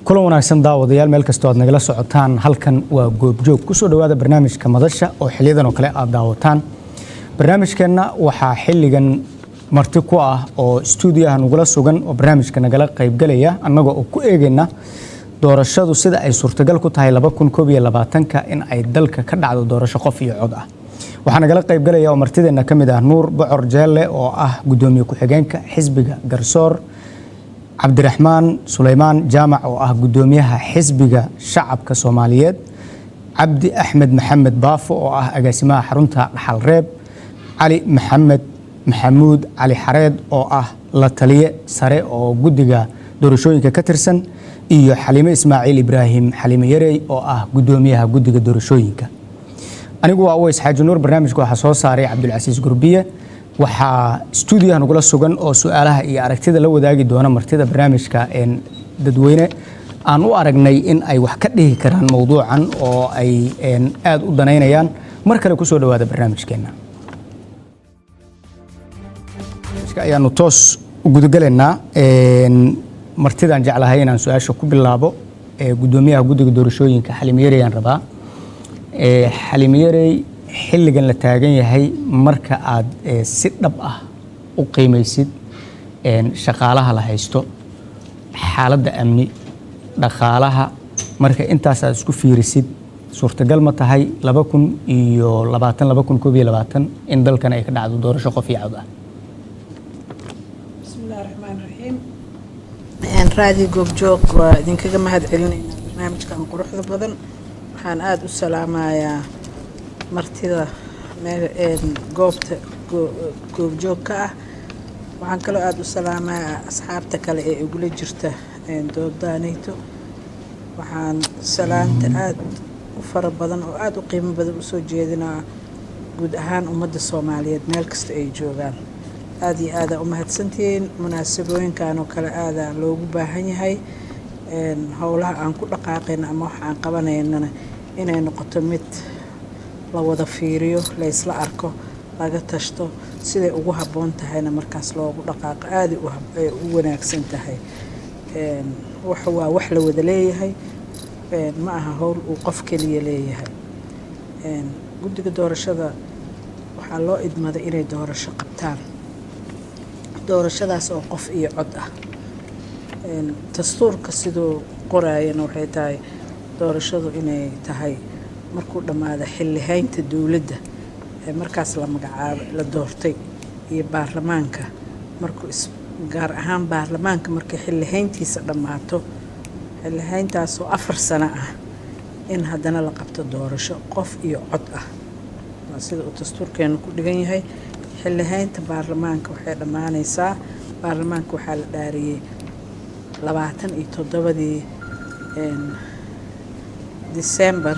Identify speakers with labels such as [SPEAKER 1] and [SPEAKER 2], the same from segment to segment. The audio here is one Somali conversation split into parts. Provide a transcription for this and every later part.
[SPEAKER 1] kulan wanaagsan daawadayaal meel kastoo aad nagala socotaan halkan waa goobjoog ku soo dhawaada barnaamijka madasha oo xiliyadan oo kale aad daawataan barnaamijkeena waxaa xilligan marti ku ah oo stuudiyaha nagula sugan oo barnaamijka nagala qayb galaya annagoo oo ku eegayna doorashadu sida ay suurtagal ku tahay 2021 in ay dalka ka dhacdo doorasho qof iyo cod ah waxaa nagala qayb galaya oo martideena kamid ah Nuur Bocor Jeelle oo ah gudoomiye ku-xigeenka xisbiga Garsoor Cabdiraxmaan Suleymaan Jaamac oo ah gudoomiyaha xisbiga shacabka Soomaaliyeed Cabdi Axmed Maxamed Baafo oo ah agaasimaha xarunta dhaxal reeb Ali Maxamed Maxamuud Ali Xareed oo ah la taliye sare oo guddiga doorashooyinka ka tirsan iyo Xaliime Ismaaciil Ibraahim Xaliime Yarey oo ah gudoomiyaha guddiga doorashooyinka anigu waa Aways Xaaji Nuur barnaamijka waxa soo saaray Cabdulcasiis Gurbiye waxaa stuudiyaha nagula sugan oo su'aalaha iyo aragtida la wadaagi doona martida barnaamijka dadweyne aan u aragnay in ay wax ka dhihi karaan mowduucan oo ay aad u daneynayaan mar kale ku soo dhawaada barnaamijkeena ayaanu toos u gudagaleynaa martidaan jeclahay inaan su'aasha ku bilaabo gudoomiyaha guddiga doorashooyinka Xaliime Yarey aan rabaa Xaliime Yarey xilligan la taagan yahay marka aad si dhab ah u qiimeysid shaqaalaha la haysto xaaladda amni dhaqaalaha marka intaas aad isku fiirisid suurtagal ma tahay 2020 in dalkan ay ka dhacdo doorasho qof iyo cod ah
[SPEAKER 2] bismillaahir rahmaanir rahiim raadi goobjoog waa idinkaga mahad celinaynaa barnaamijkan quruxda badan waxaan aad u salaamayaa martida goobta goobjoogka ah waxaan kaloo aad u salaamayaa asxaabta kale ee igula jirta doodaanayto waxaan salaanta aad u fara badan oo aad u qiimo badan u soo jeedinaa guud ahaan ummadda Soomaaliyeed meel kasta ay joogaan aad iyo aad u mahadsantiin munaasabooyinkan oo kale aad loogu baahan yahay howlaha aan ku dhaqaaqayna ama wax aan qabanayna inay noqoto mid la wada fiiriyo la isla arko laga tashto siday ugu haboon tahayna markaas loogu dhaqaaqo aad u wanaagsan tahay waa wax la wada leeyahay ma aha howl uu qof kaliya leeyahay guddiga doorashada waxaa loo idmaday inay doorasho qabtaan doorashadaas oo qof iyo cod ah dastuurka sidoo qoraayana waxay tahay doorashadu inay tahay markuu dhamaado xillihaynta dawladda ee markaas la magacaabo la doortay iyo baarlamaanka markuu gaar ahaan baarlamaanka markay xillihayntiisa dhamaato xillihayntaas oo 4 sano ah in haddana la qabto doorasho qof iyo cod ah sida uu dastuurkeenu ku dhigan yahay xillihaynta baarlamaanka waxay dhamaanaysaa baarlamaanka waxaa la dhaariyay 27 December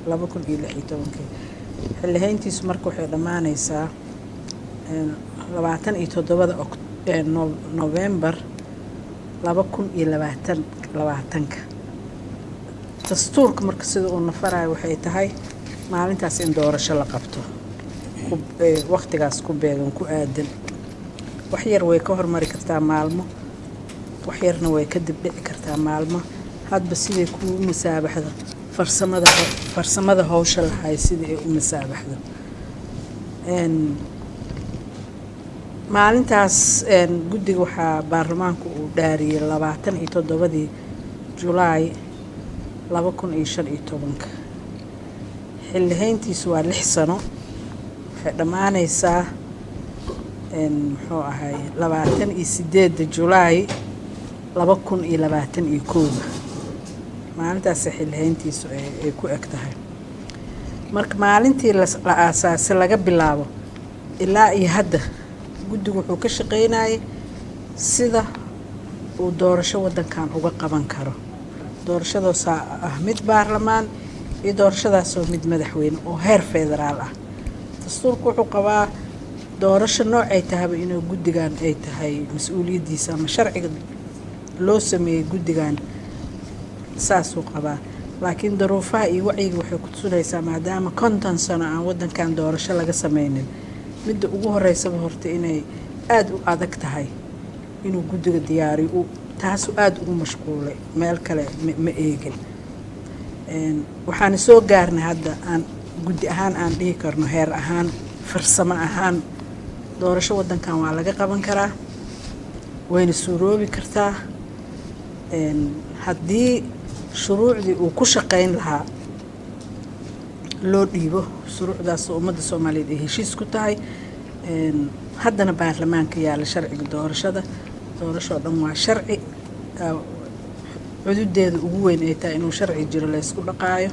[SPEAKER 2] 2016 xillihayntiisu marka waxay dhamaanaysaa 27 November 2020 dastuurka marka sida uu nafarayo waxay tahay maalintaas in doorasho la qabto waqtigaas ku beegan ku aadan wax yar way ka hormari kartaa maalmo wax yarna way ka dib dhici kartaa maalmo hadba sidii ku masaabaxdo farsamada hawsha lahay sidii ay u masaabaxdo maalintaas guddiga waxaa baarlamaanku uu dhaariyay 27 July 2015 xillihayntiisu waa 6 sano waxay dhamaanaysaa muxuu ahay 28 July 2021 maalintaas xillihayntiisu ay ku eg tahay marka maalintii la aasaasay laga bilaabo ilaa iyo hadda guddigu wuxuu ka shaqeynayay sida uu doorasho wadankan uga qaban karo doorashadaas ah mid baarlamaan iyo doorashadaas oo mid madaxweyne oo heer federaal ah dastuurku wuxuu qabaa doorasho noocay tahaba inuu guddigan ay tahay mas-uuliyaddiisa ama sharciga loo sameeyey guddigan saasuu qabaa laakiin daruufaha iyo wacyiga waxay ku tusinaysaa maadaama 50 sano aan waddankan doorasho laga sameynin midda ugu horeysaba horta inay aad u adag tahay inuu guddiga diyaariyo taasu aad ugu mashquulay meel kale ma eegin waxaan soo gaarnay hadda aan guddi ahaan aan dhihi karno heer ahaan farsamo ahaan doorasho waddankan waa laga qaban karaa wayna suuroobi kartaa haddii shuruucdii uu ku shaqayn lahaa loo dhiibo shuruucdaas ummadda Soomaaliyeed ay heshiis ku tahay haddana baarlamaanka yaala sharciga doorashada doorasho dhan waa sharci xuduudeeda ugu weyn ay tahay inuu sharci jiro la isku dhaqaayo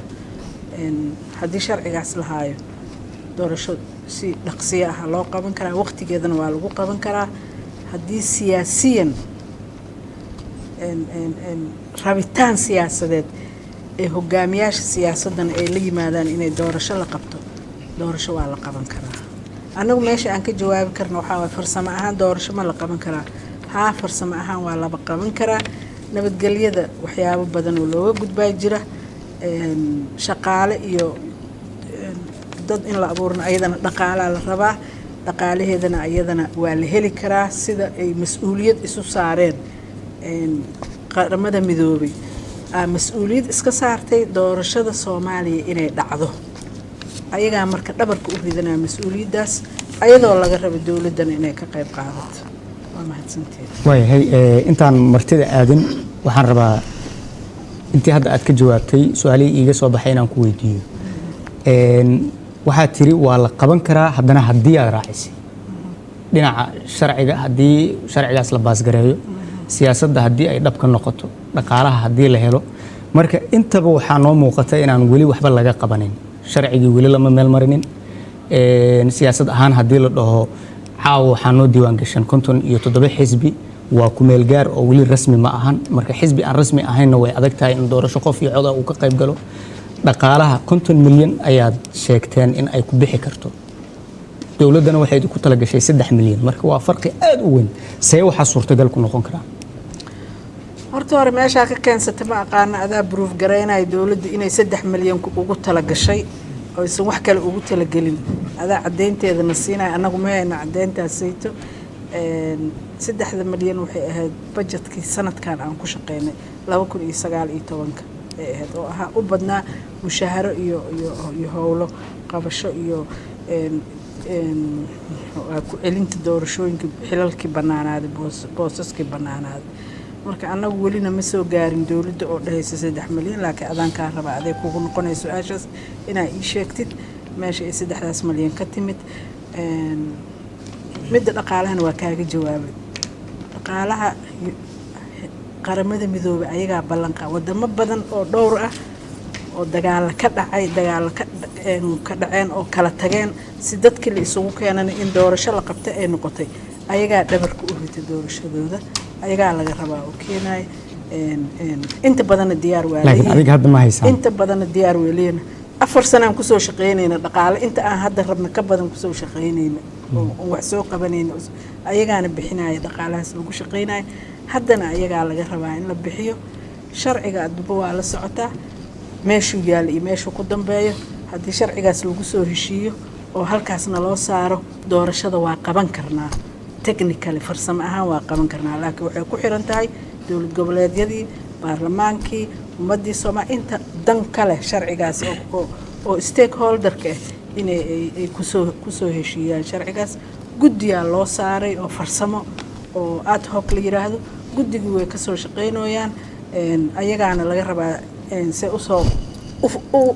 [SPEAKER 2] haddii sharcigaas la haayo doorasho si dhaqsiyo ah loo qaban karaa waqtigeedana waa lagu qaban karaa haddii siyaasiyan rabitaan siyaasadeed ee hogaamiyaasha siyaasaddan ay la yimaadaan inay doorasho la qabto doorasho waa la qaban karaa annagu meesha aan ka jawaabi karno waxaa waay farsamo ahaan doorasho ma la qaban karaa haa farsamo ahaan waa laba qaban karaa nabadgelyada waxyaabo badan oo looga gudbaa jira shaqaale iyo dad in la abuurno ayadana dhaqaalaa la rabaa dhaqaalaheedana ayadana waa la heli karaa sida ay mas-uuliyad isu saareen qaramada midoobay mas-uuliyad iska saartay doorashada Soomaaliya inay dhacdo ayagaa marka dhabarka u ridanaa mas-uuliyaddaas ayadoo laga rabo dowladdan inay ka qayb qaadato waa mahadsanteed
[SPEAKER 1] waayahay intaan martida aadin waxaan rabaa intii hadda aad ka jawaabtay su'aalihii iiga soo baxay inaan ku weydiiyo waxaad tiri waa la qaban karaa haddana haddii aad raacisay dhinaca sharciga haddii sharcigaas la baasgareeyo siyaasadda haddii ay dhabka noqoto dhaqaalaha haddii la helo marka intaba waxaa noo muuqata inaan weli waxba laga qabanin sharcigii weli lama meel marinin siyaasad ahaan haddii la dhaho caawa waxaa noo diiwaan gashan 57 xisbi waa ku meel gaar oo weli rasmi ma ahan marka xisbi aan rasmi ahaynna way adag tahay in doorasho qof iyo cod uu ka qayb galo dhaqaalaha 50 milyan ayaad sheegteen in ay ku bixi karto dowladdana waxay ku tala gashay 3 milyan marka waa farqi aad u weyn see waxa suurtagal ku noqon karaa
[SPEAKER 2] horta hore meesha ka keensatay ma aqaana adaa proof gareynay dowladda inay 3 milyan ugu tala gashay oo isan wax kale ugu tala gelin adaa cadeynteeda na siinay anagu ma hayna cadeyntaas sayto 3 milyan waxay ahayd budgetkii sanadkan aan ku shaqeynay 2019 ay ahayd oo aha u badnaa mushaharo iyo howlo qabasho iyo ku celinta doorashooyinka xilalkii banaanaaday boosaskii banaanaaday marka anagu welina ma soo gaarin dowladda oo dhahaysa 3 milyan laakiin adaan ka raba aday kugu noqonayso su'aashaas inaa ii sheegtid meesha ay 3 milyan ka timid midda dhaqaalahana waa kaaga jawaabay dhaqaalaha qaramada midoobay ayagaa ballanqa wadamo badan oo dhowr ah oo dagaal ka dhaceen oo kala tageen si dadkii la isugu keenana in doorasho la qabtay ay noqotay ayagaa dhabarka u ritay doorashadooda ayagaa laga rabaa oo keenay inta badan diyaar waa
[SPEAKER 1] laakiin adiga hadda ma haysan
[SPEAKER 2] inta badan diyaar weelina 4 sano aan ku soo shaqeynayna dhaqaale inta aan hadda rabna ka badan ku soo shaqeynayna oo wax soo qabanayna ayagaana bixinaya dhaqaalahaas lagu shaqeynay haddana ayagaa laga rabaa in la bixiyo sharciga adba waa la socotaa meeshuu yaal iyo meeshuu ku dambeeyo haddii sharcigaas lagu soo heshiiyo oo halkaasna loo saaro doorashada waa qaban karnaa technically farsamo ahaan waa qaban karnaa laakiin waxay ku xiran tahay dowlad goboleedyadii baarlamaankii ummadii Soomaaliya inta dan kale sharcigaas oo stakeholderka inay ay ku soo heshiiyaan sharcigaas guddiga loo saaray oo farsamo oo ad hoc la yiraahdo guddigu way ka soo shaqeynayaan ayagaana laga rabaa si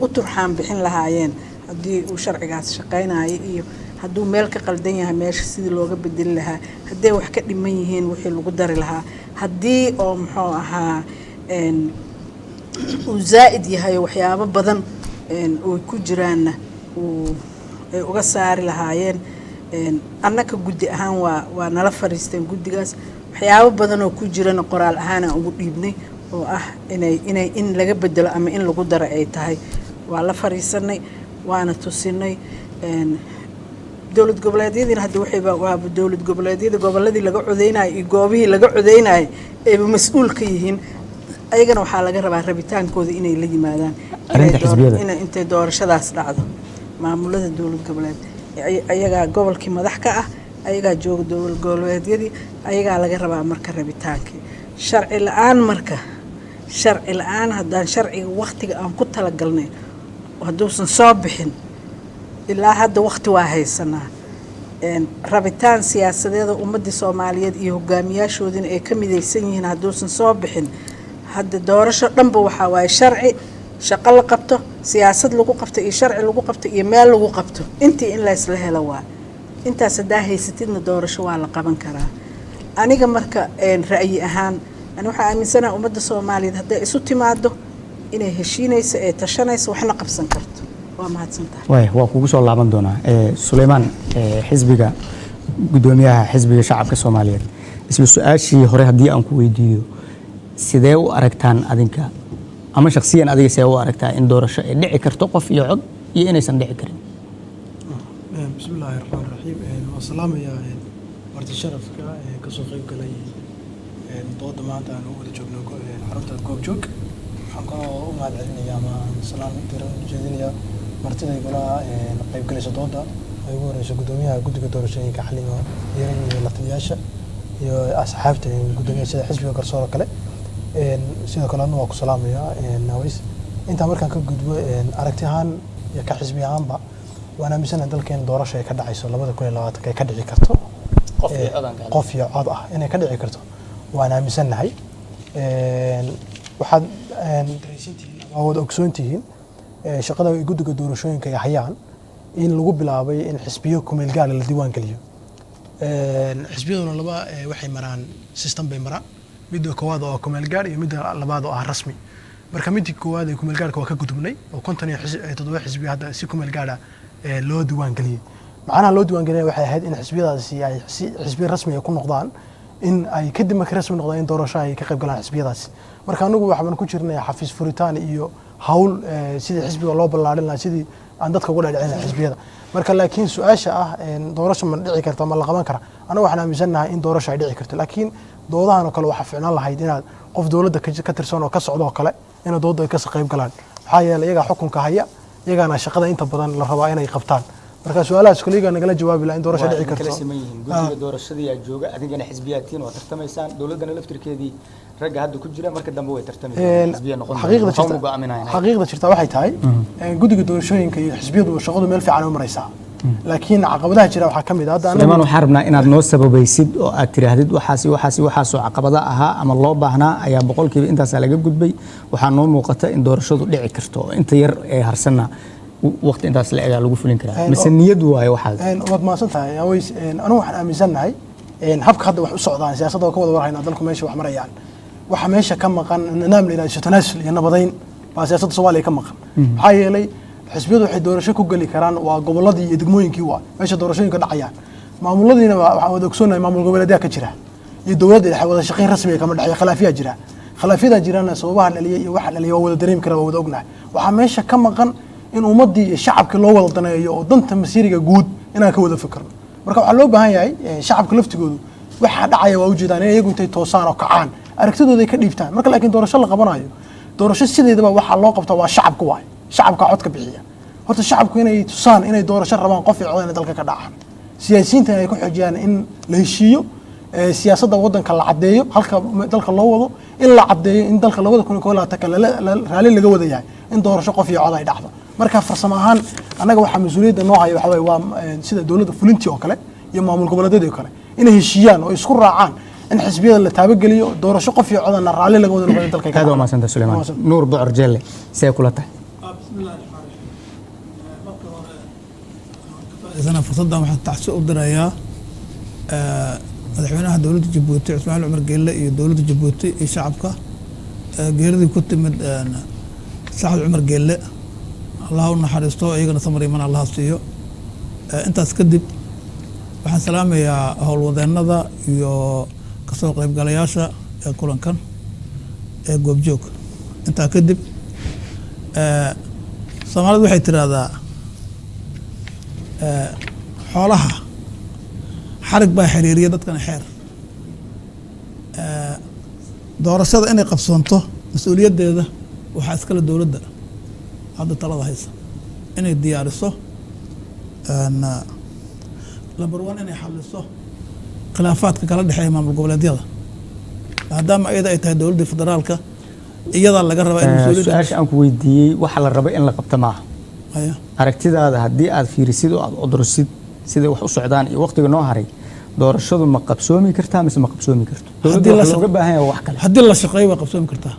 [SPEAKER 2] u turxaan bixin lahaayeen haddii uu sharcigaas shaqeynayo iyo hadduu meel ka qaldan yahay meesha sidii looga bedeli lahaa haddii wax ka dhiman yihiin wixii lagu dari lahaa haddii oo muxuu ahaa uu zaa'id yahay waxyaabo badan oo ku jiraanna ay uga saari lahaayeen annaka guddi ahaan waa nala fariisteen guddigaas waxyaabo badan oo ku jirana qoraal ahaan aan ugu dhiibnay oo ah in laga bedelo ama in lagu daro ay tahay waa la fariisanay waana tusinay dowlad goboleedyadiina hadda waxayba waaba dowlad goboleedyada gobolladii laga codeynayo iyo goobihii laga codeynayo ayba mas-uul ka yihiin ayagana waxaa laga rabaa rabitaankooda inay la yimaadaan intay doorashadaas dhacdo maamulada dowlad goboleed ayagaa gobolkii madax ka ah ayagaa jooga dowlad goboleedyadii ayagaa laga rabaa marka rabitaankii sharci la-aan haddaan sharciga waktiga aan ku talagalnay hadduusan soo bixin ilaa hadda wakti waa haysanaa rabitaan siyaasadeeda ummadii Soomaaliyeed iyo hogaamiyaashoodina ay ka midaysan yihiin hadduusan soo bixin hadda doorasho dhanba waxaa waaye sharci shaqo la qabto siyaasad lagu qabto iyo sharci lagu qabto iyo meel lagu qabto intii in la isla helo waa intaas hadaa haysatidna doorasho waa la qaban karaa aniga marka ra'yi ahaan ani waxaa aaminsanahay ummadda Soomaaliyeed hadday isu timaado inay heshiinayso ee tashanayso waxna qabsan karto waa mahadsantahay
[SPEAKER 1] waa kugu soo laaban doonaa Suleymaan xisbiga gudoomiyaha xisbiga shacabka Soomaaliyeed isla su'aashii hore haddii aan ku weydiiyo sidee u aragtaan adinka ama shakhsiyan adiga sidee u aragtaa in doorasho ay dhici karto qof iyo cod iyo inaysan dhici karin
[SPEAKER 3] bismillaahi raxmaani raxiim wa salaamaya marti sharafka ka soo qayb galay dooda maanta aan wada joogno xarunta goobjoog waxaan kaloo u mahadcelinayaa ama salaam diran jeedinayaa martida golaha qayb galaysa dooda ay ugu horeyso gudoomiyaha guddiga doorashooyinka xalimo iyo la taliyaasha iyo asxaabta gudoomiyaha sida xisbiga garsoor kale sidoo kale waa ku salaamayaa naways inta markaan ka gudbo aragti ahaan iyo ka xisbi ahaanba waan aaminsanahay dalkeen doorasho ay ka dhacayso 2020 ay ka dhici karto qof iyo cod ah inay ka dhici karto waan aaminsanahay waxaad dareysantihiin ama wada ogsoontihiin shaqada ay guddiga doorashooyinka ay hayaan in lagu bilaabay in xisbiyo kumeel gaar la diiwaan geliyo xisbiyaduna laba waxay maraan system bay maraan mid koowaad oo kumeel gaar iyo mid labaad oo ah rasmi marka midii koowaad ee kumeel gaarka waa ka gudubnay oo 57 xisbi hadda si kumeel gaar ah loo diiwaan geliyay macnaha loo diiwaan geliyay waxay ahayd in xisbiyadaasi ay xisbi rasmi ah ku noqdaan in ay kadib markay rasmi noqdaan in doorasho ay ka qayb galaan xisbiyadaasi marka anagu waxaan ku jirnay xafiis furitaan iyo hawl sidii xisbiga loo ballaarin lahaa sidii aan dadka ugu dhaadhicin xisbiyada marka laakiin su'aasha ah doorasho ma dhici karto ma la qaban kara anagu waxaan aaminsanahay in doorasho ay dhici karto laakiin doodahan oo kale waxa fiicnaan lahayd inaad qof dawladda ka tirsan oo ka socdo oo kale in doodda ay ka qayb galaan maxaa yeelay iyaga xukunka haya iyagana shaqada inta badan la rabaa inay qabtaan marka su'aalahaas kaliya nagala jawaabi la in doorasho dhici karto
[SPEAKER 1] guddiga doorashada yaa jooga adigana xisbiyaatiin oo tartamaysaan dawladana laftirkeedii ragga hadda ku jira marka dambe way tartamayaan xisbiya noqon
[SPEAKER 3] xaqiiqda jirta waxay tahay guddiga doorashooyinka iyo xisbiyadu shaqadu meel fiican u maraysaa laakiin caqabadaha jira waxaa ka mid ah
[SPEAKER 1] Suleymaan waxaan rabnaa inaad noo sababaysid oo aad tiraahdid waxaas oo caqabada ahaa ama loo baahnaa ayaa boqolkiiba intaas laga gudbay waxaa noo muuqata in doorashadu dhici karto oo inta yar ee harsana waqti intaas la eega lagu fulin karaa mise niyad waayo waxaad
[SPEAKER 3] waad maasantahay aways anu waxaan aaminsanahay habka hadda wax u socdaan siyaasadda oo ka wada warhayna dalku meesha wax marayaan waxa meesha ka maqan nidaam la yiraahdo tanaasul iyo nabadayn waa siyaasadda Soomaaliya ka maqan maxaa yeelay xisbiyadu waxay doorasho ku gali karaan waa goboladii iyo degmooyinkii waa meesha doorashooyinka dhacayaan maamuladiina waxaan wada ogsoonahay maamul goboleedyada ka jira iyo dawladda waxay wada shaqayn rasmi ah kama dhaxay khilaafiya jira khilaafyada jirana sababaha dhaliyay iyo waxa dhaliyay waa wada dareemi karaa waa wada ognahay waxa meesha ka maqan in ummadii iyo shacabka loo wada daneeyo oo danta masiiriga guud inaan ka wada fikirno marka waxa loo baahan yahay shacabka laftigoodu waxa dhacaya waa ujeedaan in iyagu intay toosaan oo kacaan aragtidooda ay ka dhiibtaan marka laakiin doorasho la qabanayo doorasho sideedaba waxa loo qabtaa waa shacabka waay shacabka codka bixiya horta shacabku inay tusaan inay doorasho rabaan qof iyo cod inay dalka ka dhacaan siyaasiyiinta ay ku xijiyaan in la heshiiyo siyaasadda wadanka la cadeeyo halka dalka loo wado in la cadeeyo in dalka 2021 raali laga wada yahay in doorasho qof iyo cod ay dhacdo marka farsamo ahaan anaga waxa mas'uuliyadda noo haya waxa waa sida dawladda fulintii oo kale iyo maamul goboleedyada oo kale inay heshiiyaan oo isku raacaan in xisbiyada la taabageliyo doorasho qof iyo codana raali laga wada noqdo dalka
[SPEAKER 1] ka ma santa Suleymaan Nuur Bocor Jelle see kula tahay
[SPEAKER 4] إذا فرصة واحد تحسب درايا مدحوينها دولة جيبوتي عثمان عمر قيلة دولة جيبوتي شعبك غيردي كنت من سعد عمر قيلة الله نحرسته أيقنا ثمري من الله سيو أنت أسكدب waxaan salaamayaa howlwadeenada iyo kasoo qayb galayaasha ee kulankan ee goobjoog intaa kadib Soomaalidu waxay tiraahdaa xoolaha xarig baa xiriiriya dadkana xeer doorashada inay qabsoonto mas-uuliyaddeeda waxaa iskale dowladda hadda talada haysa inay diyaariso lambar one inay xaliso khilaafaadka kala dhexeeya maamul goboleedyada maadaama iyada ay tahay dowladda federaalka iyadaa laga rabaa in
[SPEAKER 1] su-aasha aan ku weydiiyey waxa la raba in la qabta maaha aragtidaada haddii aad fiirisid oo aad odorsid siday wax u socdaan iyo waqtiga noo haray doorashadu ma qabsoomi kartaa mise ma qabsoomi karto dowladda waxa looga baahan yahay wax kale
[SPEAKER 4] haddii la shaqeeyo waa qabsoomi kartaa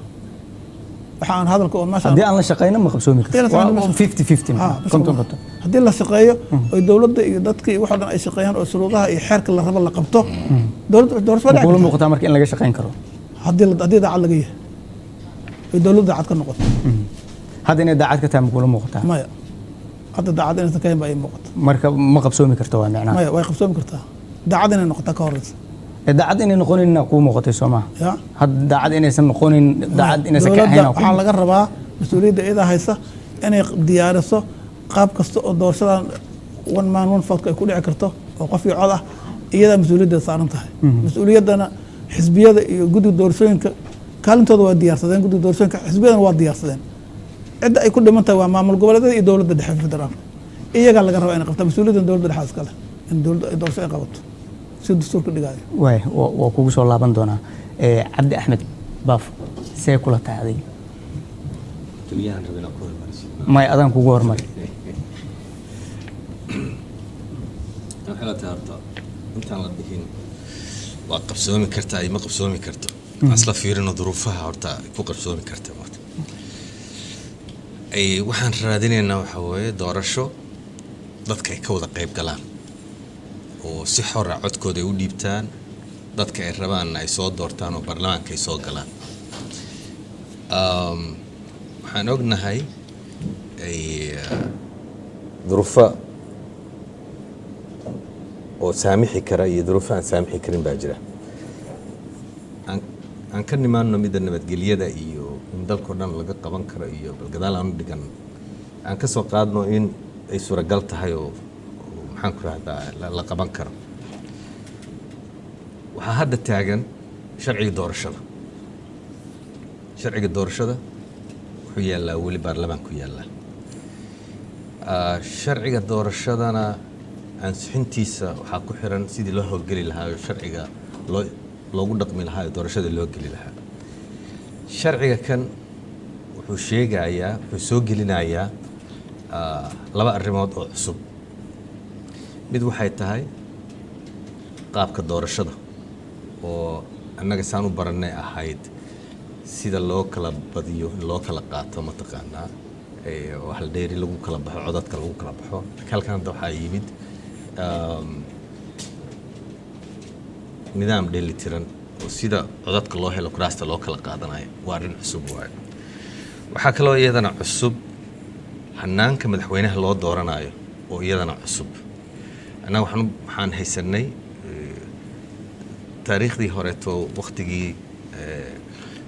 [SPEAKER 4] waxa aan hadalka oo maasha
[SPEAKER 1] haddii aan la shaqeyno ma qabsoomi karto waa 50-50 konton
[SPEAKER 4] haddii la shaqeeyo oo dowladda iyo dadka iyo waxa dhan ay shaqeeyaan oo shuruudaha iyo xeerka la rabo la qabto dowladda doorashada
[SPEAKER 1] kula muuqataa marka in laga shaqeyn karo
[SPEAKER 4] haddii daacad laga yahay oo dowladda daacad ka noqoto
[SPEAKER 1] hadda inay daacad ka tahay ma kula muuqataa
[SPEAKER 4] maya hadda daacad inaysan ka hayn baa ii muuqata
[SPEAKER 1] marka ma qabsoomi karto waa macnaha
[SPEAKER 4] maya way qabsoomi kartaa daacad inay noqotaa ka horeysa
[SPEAKER 1] daacad inay noqonayna kuu muuqatay soo maaha
[SPEAKER 4] ya
[SPEAKER 1] hadda daacad inaysan noqonin daacad inaysan ka ahayn
[SPEAKER 4] waxaa laga rabaa mas-uuliyadda iyada haysa inay diyaariso qaab kasta oo doorashadan one man one vote ay ku dhici karto oo qof iyo cod ah iyadaa mas-uuliyaddeeda saaran tahay mas-uuliyaddana xisbiyada iyo guddiga doorashooyinka kaalintooda waa diyaarsadeen guddiga doorashooyinka xisbiyadana waa diyaarsadeen cidda ay ku dhiman tahay waa maamul goboleedyada iyo dowladda dhexe federaalka iyagaa laga rabaa inay qabtaa mas-uuliyaddan dowladda dhexe iskale in dowladda ay doorasho ay qabato si dastuurka dhigaayo
[SPEAKER 1] waay waa kugu soo laaban doonaa cabdi axmed baafo see kula tahay may adaan kugu hormari
[SPEAKER 5] intaan la dhihin waa qabsoomi kartaa iyo ma qabsoomi karto asla fiirino duruufaha horta ku qabsoomi karta waxaan raadinaynaa waxaa weeye doorasho dadka ay ka wada qayb galaan oo si xora codkooda ay u dhiibtaan dadka ay rabaan ay soo doortaan oo baarlamaanka ay soo galaan waxaan ognahay duruufo oo saamixi kara iyo duruufo aan saamixi karin baa jira aan ka nimaano midda nabadgelyada iyo in dalkao dhan laga qaban karo iyo balgadaal aan u dhigan aan ka soo qaadno in ay suuragal tahay oo maxaan ku rahdaa la qaban karo waxaa hadda taagan sharciga doorashada wuxuu yaallaa weli baarlamaanku yaallaa sharciga doorashadana ansixintiisa waxaa ku xiran sidii loo howlgeli lahaa oo sharciga loogu dhaqmi lahaa oo doorashada loo geli lahaa sharciga kan wuxuu soo gelinayaa laba arrimood oo cusub mid waxay tahay qaabka doorashada oo annaga saan u barannay ahayd sida loo kala badiyo in loo kala qaato mataqaanaa wax la dheeri lagu kala baxo codadka lagu kala baxo halkan hadda waxaa yimid nidaam dheelitiran oo sida codadka loo helo kuraasta loo kala qaadanayo waa arrin cusub waayo waxaa kaloo iyadana cusub hanaanka madaxweynaha loo dooranayo oo iyadana cusub annaga waxaan haysanay taariikhdii horeeto waqtigii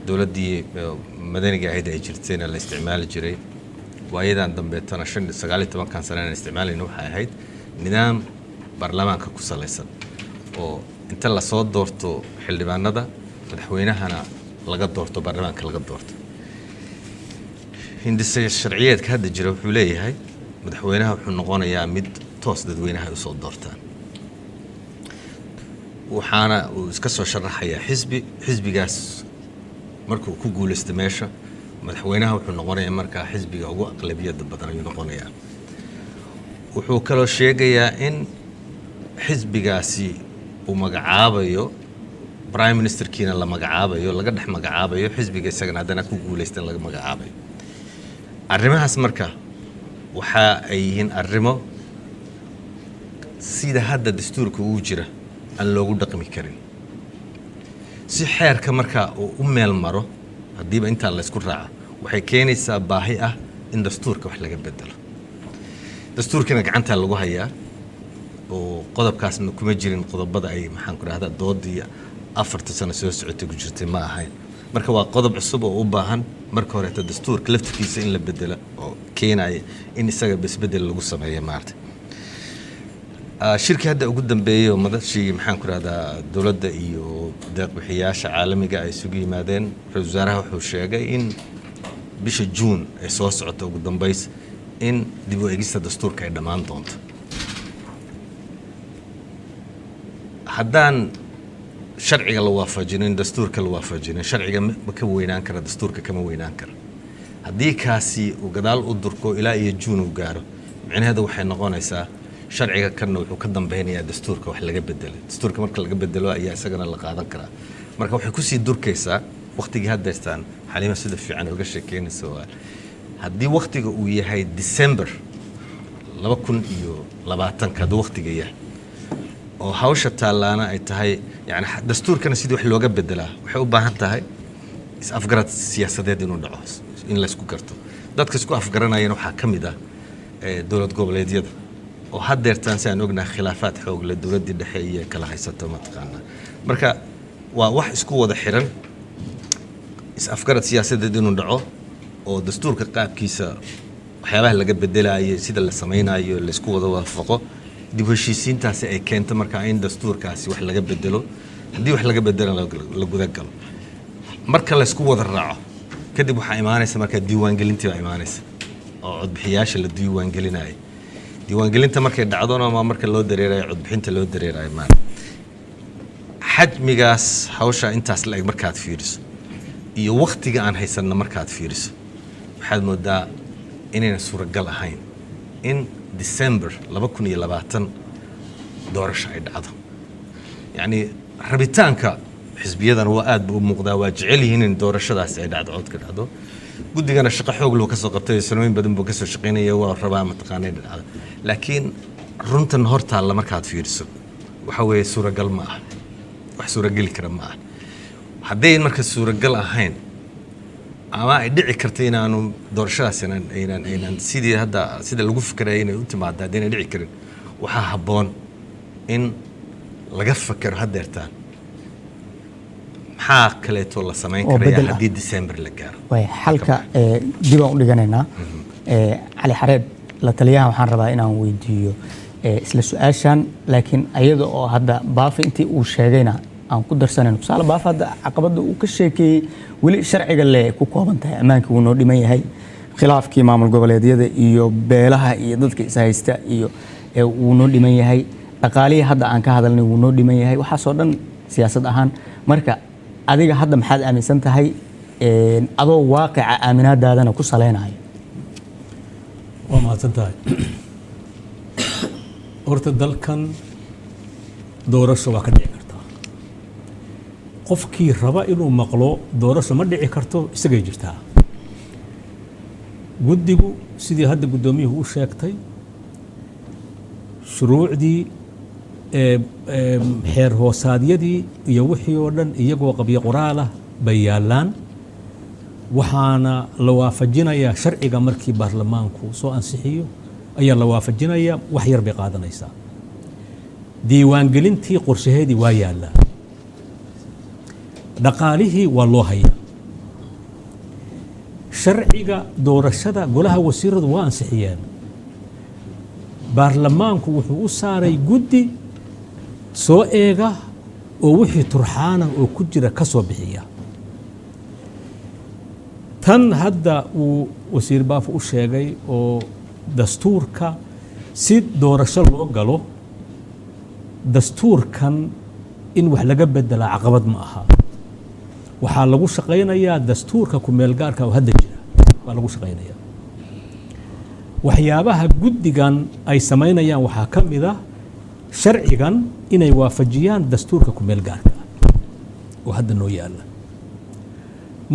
[SPEAKER 5] dowladdii madaniga ahayd ay jirtayna la isticmaali jiray waayadan dambeetana 19 sano aan isticmaalayna waxay ahayd nidaam baarlamaanka ku salaysan oo inta la soo doorto xildhibaanada madaxweynahana laga doorto baarlamaanka laga doorto hindise sharciyeedka hadda jira wuxuu leeyahay madaxweynaha wuxuu noqonayaa mid toos dadweynaha u soo doortaan waxaana uu iska soo sharaxayaa xisbigaas markuu ku guulaysto meesha madaxweynaha wuxuu noqonayaa markaa xisbiga ugu aqlabiyada badan ayuu noqonayaa wuxuu kaloo sheegayaa in xisbigaasi uu magacaabayo prime ministerkiina la magacaabayo laga dhex magacaabayo xisbiga isagana haddana ku guulaystan laga magacaabayo arrimahaas marka waxa ay yihiin arrimo sida hadda dastuurka ugu jira aan loogu dhaqmi karin si xeerka marka uu u meel maro haddiiba intaa la isku raaco waxay keenaysaa baahi ah in dastuurka wax laga bedelo dastuurkana gacantaa lagu hayaa oo qodobkaasna kuma jirin qodobada ay maxaan ku rahdaa doodii 4 sano soo socotay ku jirtay ma ahayn marka waa qodob cusub oo u baahan marka hore dastuurka laftigiisa in la bedelo oo keenaya in isaga isbedel lagu sameeyo maarta shirkii hadda ugu dambeeyay oo madashii maxaan ku rahdaa dowladda iyo deeq-bixiyaasha caalamiga ay isugu yimaadeen ra-iisul wasaaraha wuxuu sheegay in bisha Juun ay soo socoto ugu dambeys in dib u eegista dastuurka ay dhammaan doonto. haddaan sharciga la waafajinin dastuurka la waafajinin sharciga ma ka weynaan kara dastuurka kama weynaan kara. haddii kaasi uu gadaal u durko ilaa iyo Juun uu gaaro micnaheedu waxay noqonaysaa sharciga kanna wuxuu ka dambaynayaa dastuurka wax laga bedelo. dastuurka marka laga bedelo ayaa isagana la qaadan karaa. marka waxay ku sii durkaysaa waqtigii haddeystaan Xaliima sida fiican uga sheekeynayso haddii waqtiga uu yahay December 2020 hadduu waqtiga yahay oo hawsha taalaana ay tahay yani dastuurkana sidii wax looga bedelaa waxay u baahan tahay is-afgarad siyaasadeed inuu dhaco in la isku garto. dadka isku afgaranayana waxaa ka mid ah dowlad goboleedyada oo haddeertaan si aan ognahay khilaafaad xoog leh dowladdii dhexe iyo kala haysato mataqaanaa. marka waa wax isku wada xiran is-afgarad siyaasadeed inuu dhaco oo dastuurka qaabkiisa waxyaabaha laga bedelayo sida la samaynayo la isku wada waafaqo dib u heshiisiintaasi ay keento marka in dastuurkaasi wax laga bedelo. haddii wax laga bedelo la guda galo marka la isku wada raaco kadib waxaa imaanaysa marka diiwaangelintii baa imaanaysa oo codbixiyaasha la diiwaangelinayo. diiwaangelinta markay dhacdona ma marka loo dareerayo codbixinta loo dareerayo maan xajmigaas hawsha intaas la eg markaad fiiriso iyo waqtiga aan haysanno markaad fiiriso waxaad moodaa inayna suuragal ahayn in December 2020 doorasho ay dhacdo. yani rabitaanka xisbiyadan waa aad u muuqdaa waa jecel yihiin in doorashadaas ay dhacdo codka dhacdo. guddigana shaqo xoog loo ka soo qabtay sanooyin badan buu ka soo shaqeynaya waa rabaa mataqaanay dhacdo. laakiin runtan hortaalla markaad fiiriso waxa weeye suuragal ma aha wax suuragali kara ma aha. hadday marka suuragal ahayn ama ay dhici kartay inaanu doorashadaas aynan sidii hadda sida lagu fikiray inay u timaado hadday dhici karin waxaa habboon in laga fakaro haddeertaan maxaa kaleeto la samayn karaya haddii December la gaaro.
[SPEAKER 1] way xalka dib aan u dhiganaynaa Cali Xareed la taliyaha waxaan rabaa inaan weydiiyo isla su'aashan laakiin ayada oo hadda baafi intii uu sheegayna aan ku darsanayno tusaale baafi hadda caqabada uu ka sheekeeyay weli sharciga le ku kooban tahay ammaanka uu noo dhiman yahay khilaafkii maamul goboleedyada iyo beelaha iyo dadka is haysta iyo uu noo dhiman yahay dhaqaalihi hadda aan ka hadalnay uu noo dhiman yahay waxaasoo dhan siyaasad ahaan. marka adiga hadda maxaad aaminsan tahay adoo waaqica aaminaadaadana ku saleynayo?
[SPEAKER 6] waa mahadsan tahay. horta dalkan doorasho waa ka dhici kartaa. qofkii raba inuu maqlo doorasho ma dhici karto isagay jirtaa. guddigu sidii hadda guddoomiyuhu u sheegtay shuruucdii xeer hoosaadyadii iyo wixii oo dhan iyagoo qabyo qoraal ah bay yaallaan. waxaana la waafajinayaa sharciga markii baarlamaanku soo ansixiyo ayaa la waafajinayaa wax yar bay qaadanaysaa. diiwaangelintii qorshaheedii waa yaallaa. dhaqaalihii waa loo hayaa. sharciga doorashada golaha wasiiradu waa ansixiyeen. baarlamaanku wuxuu u saaray guddi soo eega oo wixii turxaana oo ku jira ka soo bixiya. tan hadda uu wasiir baafo u sheegay oo dastuurka si doorasho loo galo dastuurkan in wax laga bedelaa caqabad ma aha. waxaa lagu shaqaynayaa dastuurka ku meel gaarka oo hadda jira waa lagu shaqaynayaa. waxyaabaha guddigan ay samaynayaan waxaa ka mid ah sharcigan inay waafajiyaan dastuurka ku meel gaarka oo hadda noo yaala.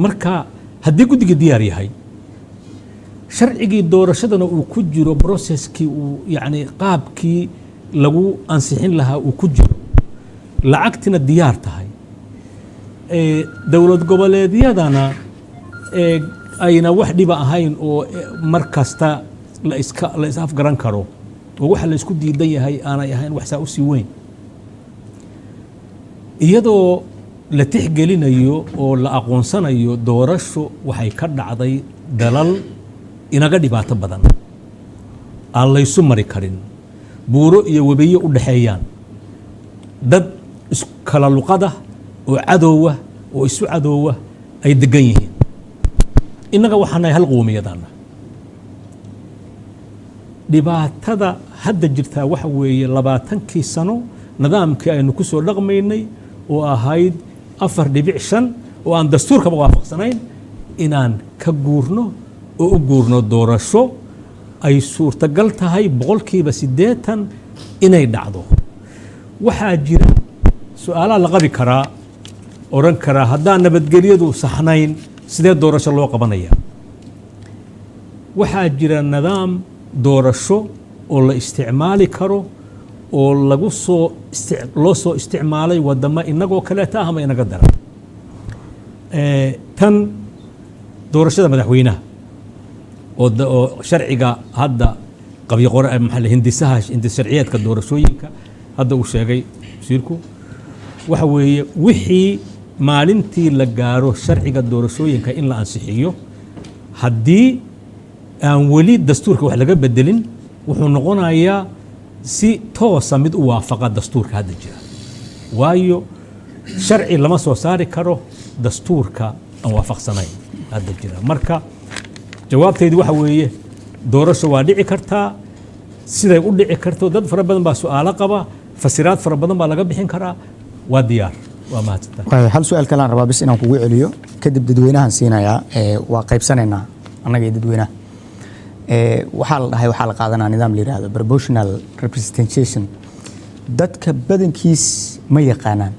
[SPEAKER 6] marka haddii guddiga diyaar yahay sharcigii doorashadana uu ku jiro processkii uu yani qaabkii lagu ansixin lahaa uu ku jiro lacagtina diyaar tahay dowlad goboleedyadana ayna wax dhiba ahayn oo mar kasta la is afgaran karo oo waxa la isku diidan yahay aanay ahayn wax saa u sii weyn iyadoo la tixgelinayo oo la aqoonsanayo doorasho waxay ka dhacday dalal inaga dhibaato badan aan laysu mari karin buuro iyo webiyo u dhexeeyaan dad iskala luqada oo cadowah oo isu cadowah ay degan yihiin innaga waxaan nahay hal qowmiyadana dhibaatada hadda jirtaa waxa weeye 20kii sano nidaamkii aynu ku soo dhaqmaynay oo ahayd 4.5 oo aan dastuurkaba waafaqsanayn inaan ka guurno oo u guurno doorasho ay suurtagal tahay 80% inay dhacdo waxaa jira su'aalaha la qabi karaa oran karaa haddaan nabadgelyadu saxnayn sidee doorasho loo qabanaya waxaa jira nidaam doorasho oo la isticmaali karo oo loo soo isticmaalay wadamo inagoo kaleeta ama inaga daran tan doorashada madaxweynaha oo sharciga hadda qabyo qore hindisaha sharciyeedka doorashooyinka hadda uu sheegay wasiirku waxa weeye wixii maalintii la gaaro sharciga doorashooyinka in la ansixiyo haddii aan weli dastuurka wax laga bedelin wuxuu noqonayaa si toosa mid u waafaqa dastuurka hadda jira waayo sharci lama soo saari karo dastuurka aan waafaqsanayn hadda jira marka jawaabteedu waxa weeye doorasho waa dhici kartaa siday u dhici karto dad fara badan baa su'aalo qaba fasiraad fara badan baa laga bixin karaa waa diyaar waa mahadsantahay
[SPEAKER 1] hal su'aal kale aan rabaa bis inaan kugu celiyo kadib dadweynahan siinayaa waa qaybsanaynaa annaga iyo dadweynaha waxaa la dhahay waxaa la qaadanaa nidaam la yidhaahdo proportional representation dadka badankiis ma yaqaanaan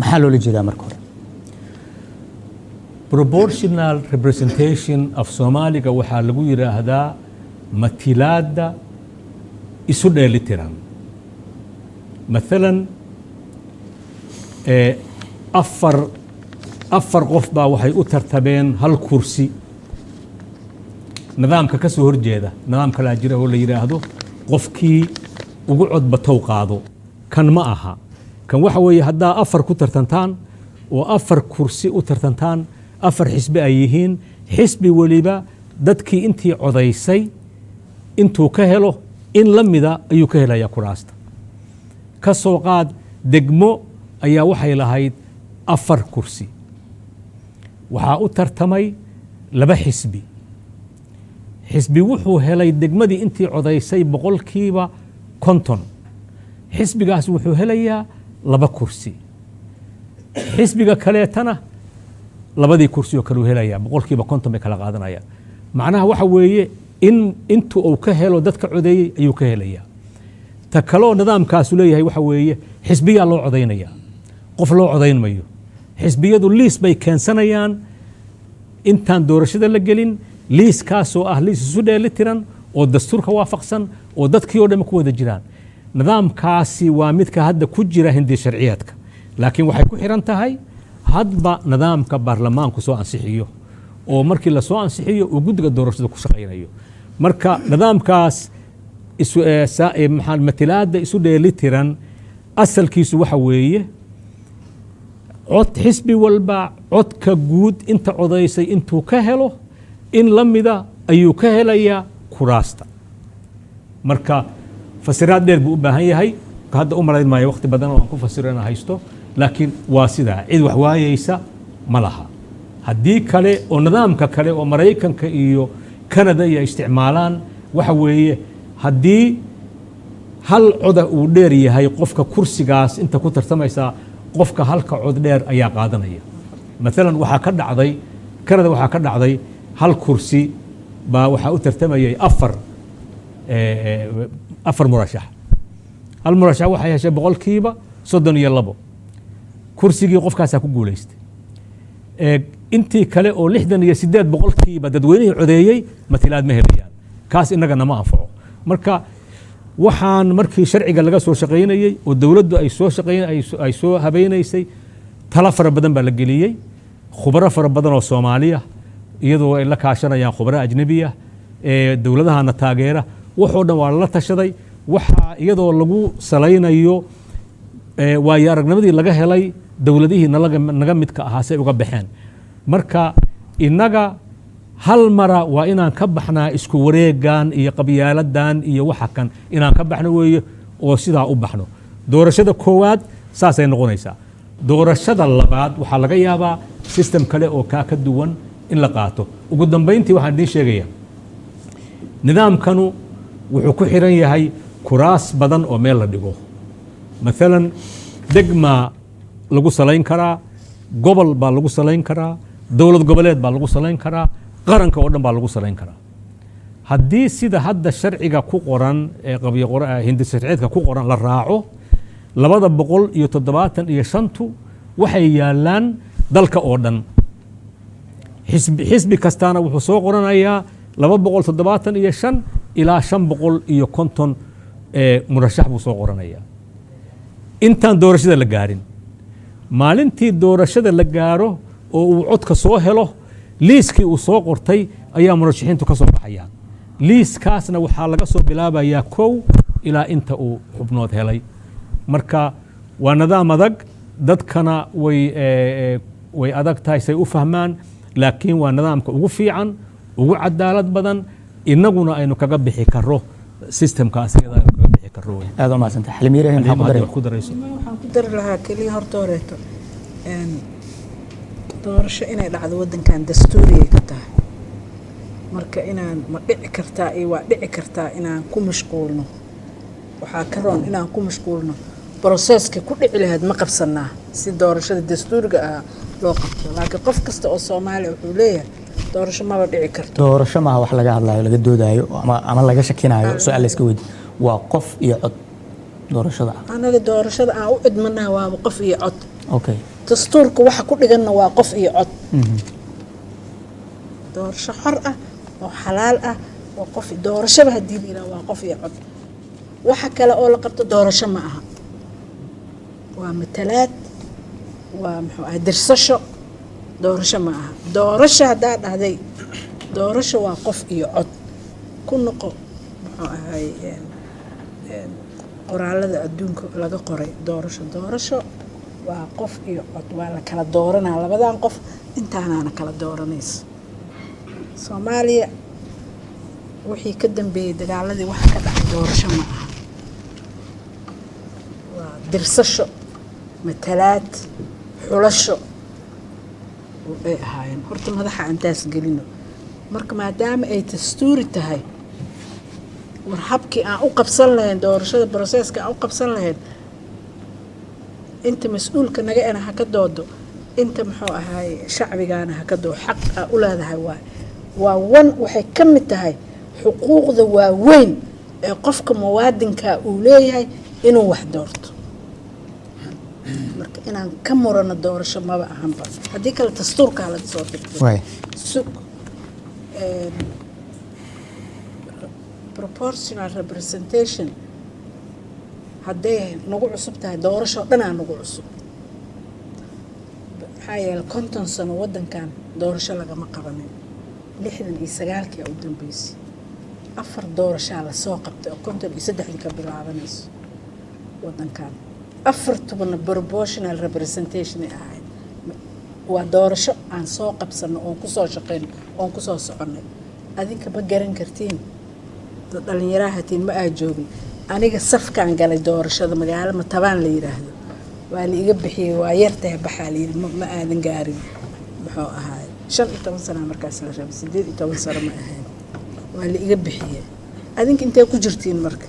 [SPEAKER 1] maxaa loola jeedaa marka hore
[SPEAKER 6] proportional representation of Soomaaliga waxaa lagu yiraahdaa matilaada isu dheelitiran مثلا afar qof baa waxay u tartabeen hal kursi nidaamka ka soo horjeeda nidaam kala jira oo la yiraahdo qofkii ugu codbatow qaado kan ma aha kan waxa weeye haddaa afar ku tartantaan oo afar kursi u tartantaan afar xisbi ay yihiin xisbi waliba dadkii intii codaysay intuu ka helo in la mida ayuu ka helayaa kuraasta ka soo qaad degmo ayaa waxay lahayd afar kursi waxaa u tartamay laba xisbi xisbi wuxuu helay degmadii intii codaysay 50% xisbigaas wuxuu helayaa laba kursi xisbiga kaleetana labadii kursi oo kale uu helayaa 50% bay kala qaadanayaan macnaha waxa weeye intuu uu ka helo dadka codeeyay ayuu ka helayaa ta kaloo nidaamkaasu leeyahay waxa weeye xisbiyaa loo codaynaya qof loo codayn mayo xisbiyadu liis bay keensanayaan intaan doorashada la gelin liiskaasoo ah liis isu dheelitiran oo dastuurka waafaqsan oo dadkii oo dhan ku wada jiraan nidaamkaasi waa midka hadda ku jira hindi sharciyeedka laakiin waxay ku xiran tahay hadba nidaamka baarlamaanku soo ansixiyo oo markii la soo ansixiyo uu guddiga doorashada ku shaqaynayo marka nidaamkaas matilaada isu dheelitiran asalkiisu waxa weeye cod xisbi walba codka guud inta codaysay intuu ka helo in la mida ayuu ka helayaa kuraasta marka fasiraad dheer buu u baahan yahay hadda u malayn maayo waqti badan oo aan ku fasiro inaan haysto laakiin waa sidaa cid wax waayeysa ma laha haddii kale oo nidaamka kale oo Maraykanka iyo Canada ay isticmaalaan waxa weeye haddii hal coda uu dheer yahay qofka kursigaas inta ku tartamaysa qofka halka cod dheer ayaa qaadanaya مثلا waxaa ka dhacday Canada waxaa ka dhacday hal kursi baa waxaa u tartamayay afar murashax hal murashax waxay heshay 32% kursigii qofkaasaa ku guuleystay intii kale oo 68% dadweynihii codeeyay matilaad ma helayaan kaas inagana ma anfaco marka waxaan markii sharciga laga soo shaqeynayay oo dawladdu ay soo habeynaysay tala fara badan baa la geliyay khubaro fara badan oo Soomaaliya iyadoo ay la kaashanayaan khubaro ajnabiya dawladahana taageera wuxuu dhan waa la tashaday waxa iyadoo lagu salaynayo waayo aragnimadii laga helay dawladihii naga midka ahaa say uga baxeen marka inaga hal mara waa inaan ka baxnaa isku wareegan iyo qabyaaladan iyo waxa kan inaan ka baxno weeye oo sidaa u baxno. doorashada koowaad saasay noqonaysaa. doorashada labaad waxaa laga yaabaa system kale oo kaa ka duwan in la qaato. ugu dambayntii waxaan idiin sheegaya nidaamkanu wuxuu ku xiran yahay kuraas badan oo meel la dhigo. maalan degma lagu salayn karaa, gobol baa lagu salayn karaa, dowlad goboleed baa lagu salayn karaa, qaranka oo dhan baa lagu salayn karaa. haddii sida hadda sharciga ku qoran ee hindisharciyeedka ku qoran la raaco 275 waxay yaalaan dalka oo dhan. xisbi kastaana wuxuu soo qoranayaa 275 ilaa 550 murashax buu soo qoranayaa intaan doorashada la gaarin. maalintii doorashada la gaaro oo uu codka soo helo, liiskii uu soo qortay ayaa murashaxiintu ka soo baxayaan. liiskaasna waxaa laga soo bilaabayaa 1 ilaa inta uu xubnood helay. marka waa nidaam adag, dadkana way adag tahay say u fahmaan, laakiin waa nidaamka ugu fiican, ugu cadaalad badan, inaguna aynu kaga bixi karo systemkaas iyada aynu kaga bixi karo.
[SPEAKER 1] aad u mahadsantay. xalimiire maxaa ku darayso?
[SPEAKER 2] waxaan ku dari lahaa keliya horta horeeto doorasho inay dhacdo wadankan dastuuriyay ka tahay. marka inaan ma dhici kartaa iyo waa dhici kartaa inaan ku mashquulno, waxaa ka roon inaan ku mashquulno broseska ku dhici lahayd ma qabsanaa si doorashada dastuuriga ah loo qabto. laakiin qof kasta oo Soomaaliya wuxuu leeyahay doorasho ma dhici karto.
[SPEAKER 1] doorasho maaha wax laga hadlayo, laga doodayo ama laga shakinayo. su'aal iska weydi waa qof iyo cod doorashada.
[SPEAKER 2] anaga doorashada aan u idmanaa waa qof iyo cod.
[SPEAKER 1] okay.
[SPEAKER 2] dastuurka waxa ku dhiganna waa qof iyo cod. doorasho xor ah oo xalaal ah oo qof doorashada hadii la yiraahdo waa qof iyo cod. waxa kale oo la qabto doorasho ma aha. waa matalaad, waa muxuu ahaa dirsasho. doorasho ma aha. doorasho hadaa dhahday doorasho waa qof iyo cod. ku noqo muxuu ahay qoraalada adduunka laga qoray doorasho waa qof iyo cod. waa la kala dooranaa labadan qof, intaanaana kala dooranaysa. Soomaaliya wixii ka dambeeyay dagaaladii wax ka dhacay doorasho ma aha. waa dirsasho, matalaad, xulasho ay ahaayeen. horta madaxa intaas gelino. marka maadaama ay dastuuri tahay, war habkii aan u qabsan lahayn doorashada, broseska aan u qabsan lahayn, inta mas'uulka naga ena ha ka doodo, inta muxuu ahaay shacbigaana ha ka doodo. xaq aa u leedahay waa waxay ka mid tahay xuquuqda waaweyn ee qofka muwaadinka uu leeyahay inuu wax doorto. marka inaan ka murano doorasho maba ahanba. haddii kale dastuurka laga soo dirtay proportional representation hadday nagu cusub tahay, doorasho dhan aa nagu cusub. maxaa yeelay 50 sano wadankan doorasho lagama qabanin. 69kii u dambeysay 4 doorashaa la soo qabtay oo 53 ka bilaabanayso wadankan. 4 proportional representation ay ahayd. waa doorasho aan soo qabsano oon ku soo shaqeyno oon ku soo soconay. adinka ma garan kartiin, dhalinyaraha tiin ma aa joogin. aniga safkaan galay doorashada magaalo Matabaan la yiraahdo. waa la iga bixiyay, waa yartahay baxaa la yiri, ma aadan gaarin. muxuu ahaay 15 sano markaas la rabay, 18 sano ma ahayn. waa la iga bixiyay. adinka intee ku jirtiin marka?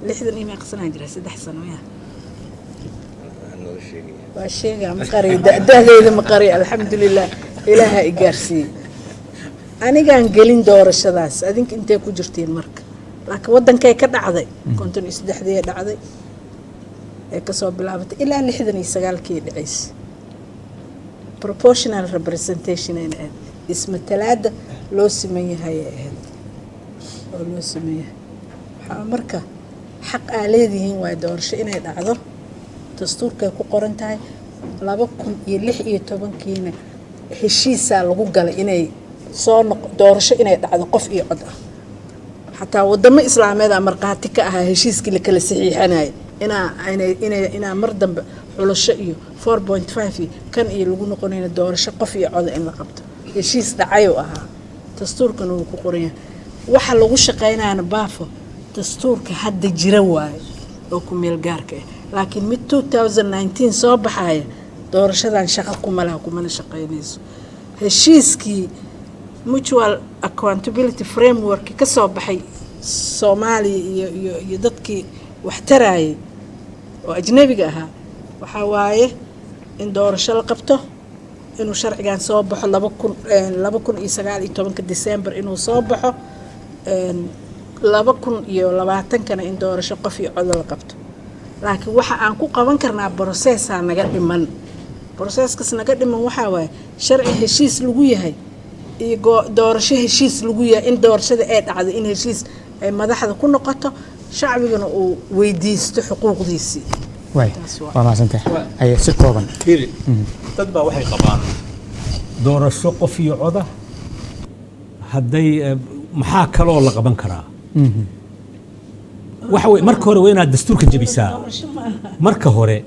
[SPEAKER 2] 60 iyo meeqsanaa jira? 3 sano yaa waa sheegaa ma qari da'deeda ma qari. alxamdulillaah ilaaha i gaarsiiyey. anigaan gelin doorashadaas. adinka intee ku jirtiin marka? laakiin wadankay ka dhacday 53 dhacday ee ka soo bilaabatay ilaa 69kii dhacaysay. proportional representation ay ahayd. ismatalaada loo siman yahay ahayd oo loo siman yahay. waxaa marka xaq aa leedihiin waa doorasho inay dhacdo. dastuurkay ku qoran tahay. 2016kiina heshiisaa lagu galay inay doorasho inay dhacdo qof iyo cod ah. xataa wadamo islaameed aa marqaati ka ahaa heshiiskii la kala saxiixanayay inaa mar dambe xulasho iyo 4.5 kan iyo lagu noqonayna doorasho qof iyo cod in la qabto. heshiis dhacayuu ahaa dastuurkana wuu ku qoran yahay waxa lagu shaqaynaana baafo dastuurka hadda jira waaye oo ku meel gaarka ah laakiin mid 2019 soo baxaya doorashadan shaqo kuma laha kumana shaqaynayso heshiiskii mutual accountability framework ka soo baxay Soomaaliya iyo dadkii wax tarayay oo ajnabiga ahaa waxa waaye in doorasho la qabto inuu sharcigan soo baxo 2019 December inuu soo baxo 2020 in doorasho qof iyo cod la qabto laakiin waxa aan ku qaban karnaa processa naga dhiman processkaas naga dhiman waxa waaye sharci heshiis lagu yahay iyo doorasho heshiis lagu yahay in doorashada ay dhacdo in heshiis ay madaxda ku noqoto shacbiguna uu weydiisto xuquuqdiisii
[SPEAKER 1] waa maasantahay ay si kooban
[SPEAKER 6] fiiri dad baa waxay qabaan doorasho qof iyo coda hadday maxaa kaloo la qaban karaa waxa way marka hore waa inaad dastuurka jabisaa marka hore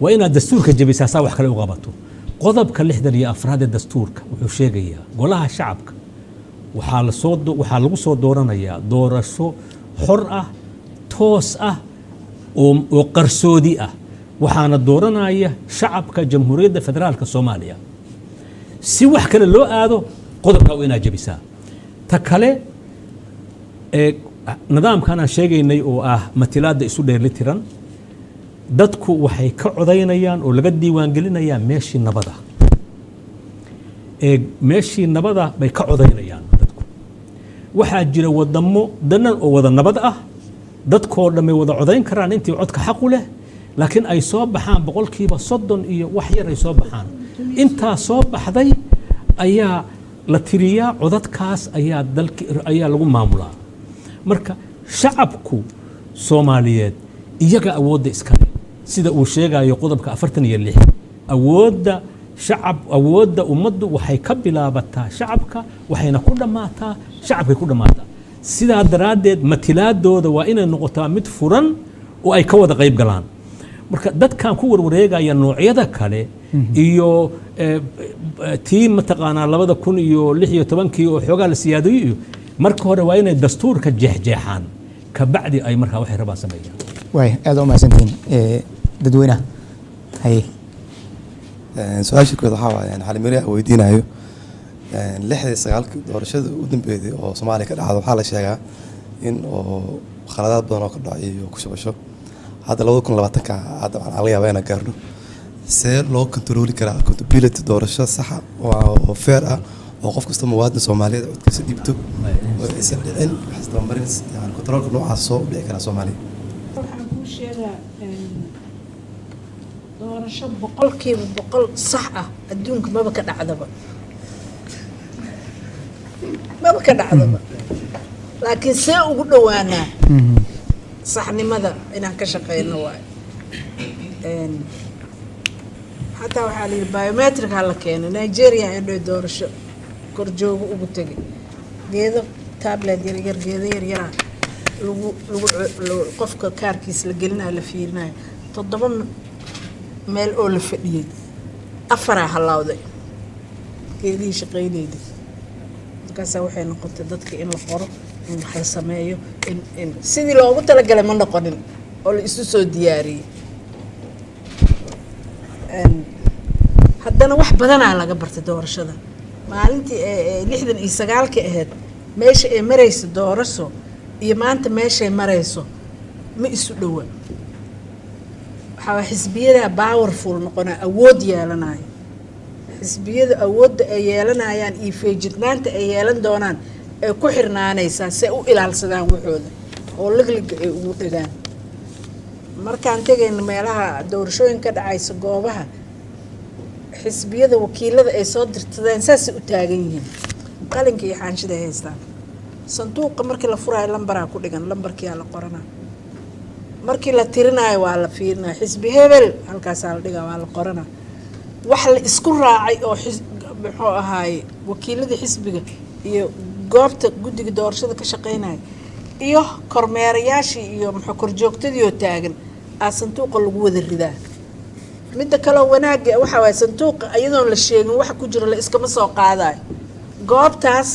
[SPEAKER 6] waa inaad dastuurka jabisaa saa wax kale u qabato qodobka 64 ee dastuurka wuxuu sheegayaa golaha shacabka waxaa lagu soo dooranayaa doorasho xor ah toos ah oo qarsoodi ah waxaana dooranaya shacabka jamhuuriyadda federaalka Soomaaliya si wax kale loo aado qodobka waa inaad jabisaa ta kale nidaamkan aan sheegaynay oo ah matilaada isu dheelitiran dadku waxay ka codaynayaan oo laga diiwaan gelinayaan meeshii nabada meeshii nabada bay ka codaynayaan dadku waxaa jira wadamo danan oo wada nabad ah dadkoo dhamay wada codayn karaan intii codka xaq u leh laakiin ay soo baxaan 30% iyo wax yar ay soo baxaan intaa soo baxday ayaa la tiriyaa codadkaas ayaa lagu maamulaa marka shacabku Soomaaliyeed iyaga awoodda iska leh sida uu sheegayo qodobka 46 awoodda ummaddu waxay ka bilaabataa shacabka waxayna ku dhamaataa shacabkay ku dhamaataa sidaa daraadeed matilaadooda waa inay noqotaa mid furan oo ay ka wada qayb galaan marka dadkan ku warwareegaya noocyada kale iyo tii mataqaanaa 2016 oo xoogaa la siyaadiyay marka hore waa inay dastuurka jeexjeexaan ka bacdi ay markaa waxay rabaan sameeyaan
[SPEAKER 1] way aad u maasantiin dadweynaha hay
[SPEAKER 7] su-aasha koowaad waxaa waaye xalimari weydiinayo 69 doorashada u dambeeyay oo Soomaaliya ka dhacdo waxaa la sheegaa in oo khaladaad badan oo ka dhacay iyo ku shubasho hadda 2020 hadda aan laga yaabaa inaan gaarno see loo control karaa accountability doorasho sax ah oo fair ah oo qof kasta muwaadin Soomaaliyeed codkiisa dhibto oo aysan dhicin xisdan marin yani controlka noocaas soo dhici kara Soomaaliya
[SPEAKER 2] waxaan ku sheegaa doorasho 100% sax ah adduunka maba ka dhacdaba laakiin see ugu dhawaanaa saxnimada inaan ka shaqeyno waay hatta waxaa la yidhi biometric ha la keeno Nigeria indhoy doorasho korjoogo ugu tegay geedo tablet yar geedo lagu qofka kaarkiisa la gelinayo la fiirinayo 7 meel oo la fadhiyay 4 halawday geedii shaqeynayda markaas waxay noqotay dadka in la qoro in wax la sameeyo in sidii loogu talagalay ma noqonin oo la isu soo diyaariyay haddana wax badanaa laga bartay doorashada maalintii 69 ka ahayd meesha ay marayso doorasho iyo maanta meesha ay marayso ma isu dhawa waxa xisbiyada powerful noqona awood yeelanayo xisbiyada awoodda ay yeelanayaan iyo feejignaanta ay yeelan doonaan ay ku xirnaanaysaa si ay u ilaalsadaan waxooda oo ligliga ay ugu dhigaan markaan tagayna meelaha doorashooyinka dhacaysa goobaha xisbiyada wakiilada ay soo dirtadeen saas u taagan yihiin qalinka iyo xaanshida haystaan sanduuqa markii la furayo lambaraa ku dhigan lambarkii la qoranaa markii la tirinayo waa la fiirinaa xisbi hebel halkaas la dhigaa waa la qoranaa wax la isku raacay oo muxuu ahaay wakiilada xisbiga iyo goobta guddiga doorashada ka shaqeynaya iyo kormeerayaashii iyo muxuu korjoogtadii oo taagan sanduuqa lagu wada ridaa midda kale wanaaga waxa way sanduuqa ayadoon la sheegin waxa ku jira la iskama soo qaadayo goobtaas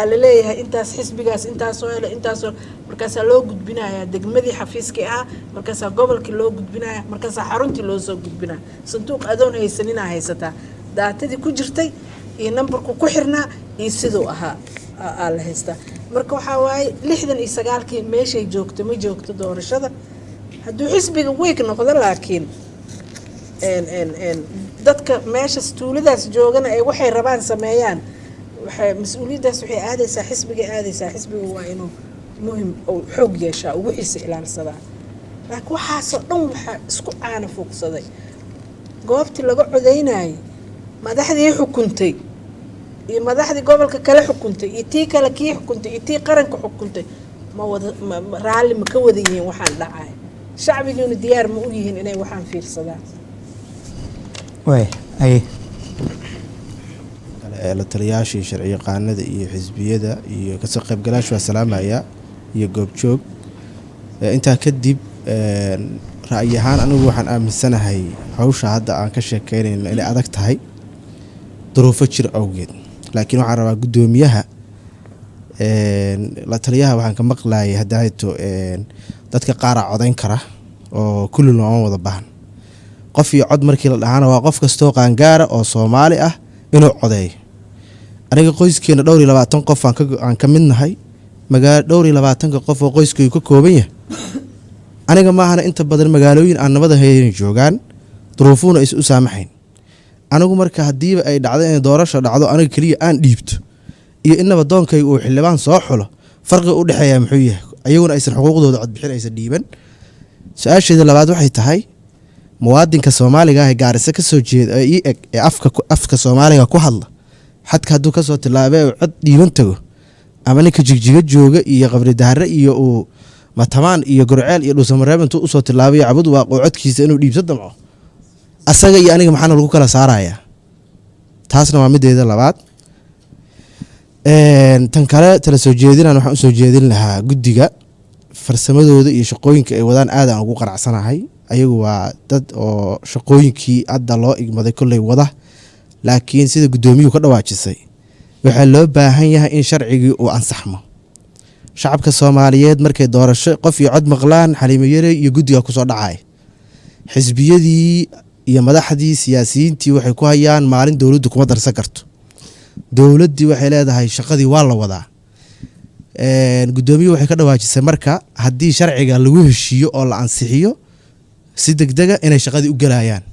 [SPEAKER 2] la leeyahay intaas xisbigaas intaasoo hele intaasoo markaasaa loo gudbinayaa degmadii xafiiskii ahaa markaasaa gobolkii loo gudbinaya markaasaa xaruntii loo soo gudbinaya sanduuq adoon haysaninaa haysataa daatadii ku jirtay iyo nambarku ku xirnaa iyo siduu ahaa aa la haystaa marka waxaa waaye 69kii meeshay joogto ma joogto doorashada hadduu xisbiga weeg noqdo laakiin dadka meeshaas tuuladaas joogana ay waxay rabaan sameeyaan waxay mas-uuliyaddaas waxay aadaysaa xisbiga waa inuu muhim oo xoog yeeshaa ugu xiisa ilaalsadaa laakiin waxaasoo dhan waxaa isku caana fuuqsaday goobtii laga codaynayay madaxdii xukuntay iyo madaxdii gobolka kale xukuntay iyo tii kale kii xukuntay iyo tii qaranka xukuntay raalli ma ka wada yihiin waxaan dhacay shacbigiina diyaar ma u yihiin inay waxaan fiirsadaan
[SPEAKER 8] la taliyaashii sharci yaqaanada iyo xisbiyada iyo kasoo qaybgalaashu waa salaamaya iyo goobjoog intaa kadib ra'yi ahaan anigu waxaan aaminsanahay hawsha hadda aan ka sheekeynayno inay adag tahay duruufo jir awgeed laakiin waxaan rabaa guddoomiyaha la taliyaha waxaan ka maqlayay hadaato dadka qaara codayn kara oo kulli looma wada baahan qof iyo cod markii la dhahaana waa qof kastoo qaangaara oo Soomaali ah inuu codeeyo aniga qoyskeena 22 qof aan ka mid nahay magaalo 22 qof oo qoyskoodu ka kooban yahay aniga ma ahana inta badan magaalooyin aan nabada hayeen joogaan duruufuuna is u saamaxayn anigu marka hadiiba ay dhacdo in doorasho dhacdo aniga kaliya aan dhiibto iyo inaba doonkay uu xildhibaan soo xulo farqi u dhaxeeya muxuu yahay ayaguna aysan xuquuqdooda cod bixin aysan dhiiban su'aasheeda labaad waxay tahay muwaadinka Soomaaliga ah gaarisa ka soo jeeda ee afka Soomaaliga ku hadla xadka haduu ka soo tilaabay cod dhiiban tago ama ninka jigjiga jooga iyo qabri daare iyo uu matamaan iyo gurceel iyo dhuusamareeb intuu u soo tilaabay cabud waa codkiisa inuu dhiibso damco asaga iyo aniga maxaan lagu kala saarayaa taasna waa mideeda labaad tan kale tala soo jeedinaan waxaan u soo jeedin lahaa guddiga farsamadooda iyo shaqooyinka ay wadaan aad aan ugu qanacsanahay ayagu waa dad oo shaqooyinkii hadda loo igmaday kolley wada laakiin sida guddoomiyuhu ka dhawaajisay waxaa loo baahan yahay in sharcigii uu ansaxmo shacabka Soomaaliyeed markay doorasho qof iyo cod maqlaan Xaliimo Yare iyo guddiga ku soo dhacay xisbiyadii iyo madaxdii siyaasiyiintii waxay ku hayaan maalin dawladdu kuma darsan karto dawladdii waxay leedahay shaqadii waa la wadaa guddoomiyuhu waxay ka dhawaajisay marka haddii sharciga lagu heshiiyo oo la ansixiyo si degdega inay shaqadii u galayaan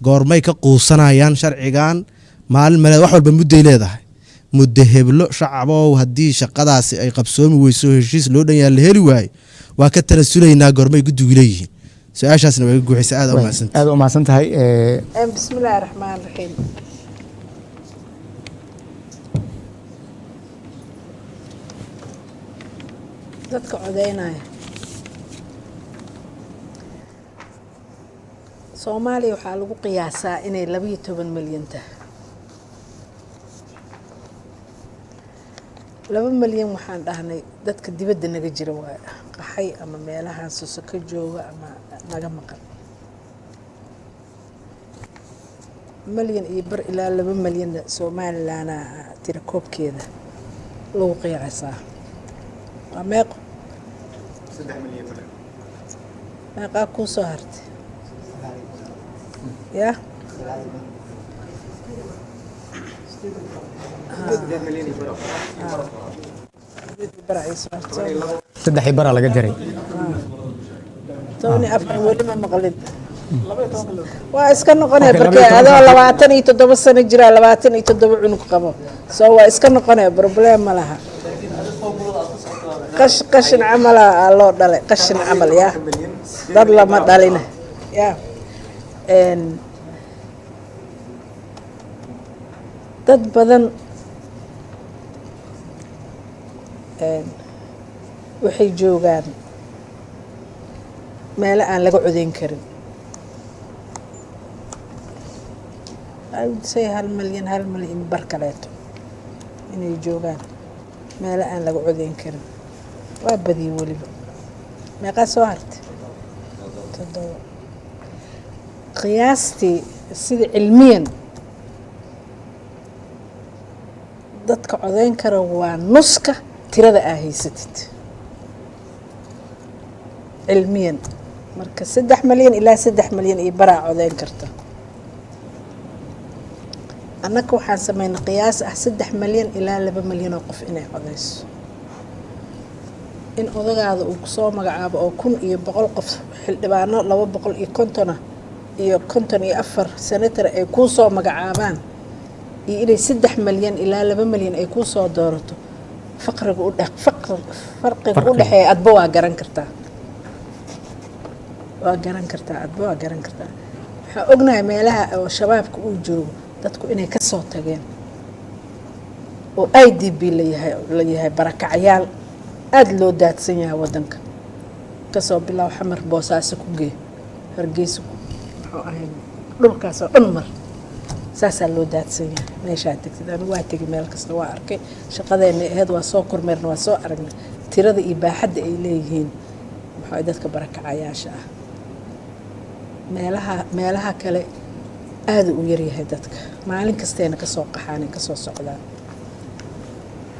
[SPEAKER 8] goormay ka quusanayaan sharcigan maalin male wax walba mudday leedahay muddo heblo shacabow haddii shaqadaasi ay qabsoomi weyso heshiis loo dhan yahay la heli waayo waa ka tanasulaynaa goormay guddigu leeyihiin su-aashaasna way guuxisay aad u
[SPEAKER 1] mahadsan tahay
[SPEAKER 2] bismillaahi raxmaani raxiim dadka codeynaya Soomaaliya waxaa lagu qiyaasaa inay 12 milyan tahay 2 milyan waxaan dhahnay dadka dibadda naga jira waa qaxay ama meelahaas soo ka jooga ama naga maqan milyan iyo bar ilaa 2 milyan Soomaaliland tira koobkeeda lagu qiyaasaa waa meeq 3 milyan meeqa ku soo hartay يا
[SPEAKER 1] saddex bara laga jaray
[SPEAKER 2] tooni afar wali ma maqlid waa iska noqonay barkay adoo 27 sano jira 27 cunug qabo soo waa iska noqonay problem ma laha qashin amala loo dhalay qashin amal ya dad lama dhalina ya dad badan waxay joogaan meel aan laga codeyn karin I would say 1 milyan bar kaleeto inay joogaan meel aan laga codeyn karin waa badiyay waliba meeqa soo hartay 7 qiyaastii sida cilmiyan dadka codayn kara waa nuska tirada aa haysatid cilmiyan marka 3 milyan ilaa 3 milyan iyo baraa codayn karta annaka waxaan sameynay qiyaas ah 3 milyan ilaa 2 milyan oo qof inay codayso in odagaada uu kusoo magacaabo oo 1,100 qof xildhibaano 250 iyo 54 senator ay ku soo magacaabaan iyo inay 3 milyan ilaa 2 milyan ay ku soo doorato farqiga u dhaxeeya adba waa garan kartaa adba waa garan kartaa waxaa ognahay meelaha oo shabaabka uu joogo dadku inay ka soo tageen oo IDP la yahay barakacayaal aad loo daadsan yahay wadanka kasoo bilow xamar boosaaso ku gee hargeysa wuxuu ahay dhulkaas oo dhan mar saasaa loo daadsan yahay meeshaa tagtid anigu waa tegi meel kasta waa arkay shaqadeena ahayd waa soo kormeerna waa soo aragnay tirada iyo baaxadda ay leeyihiin maxaa dadka barakacayaasha ah meelaha kale aad u yar yahay dadka maalin kasteena ka soo qaxaan ka soo socdaan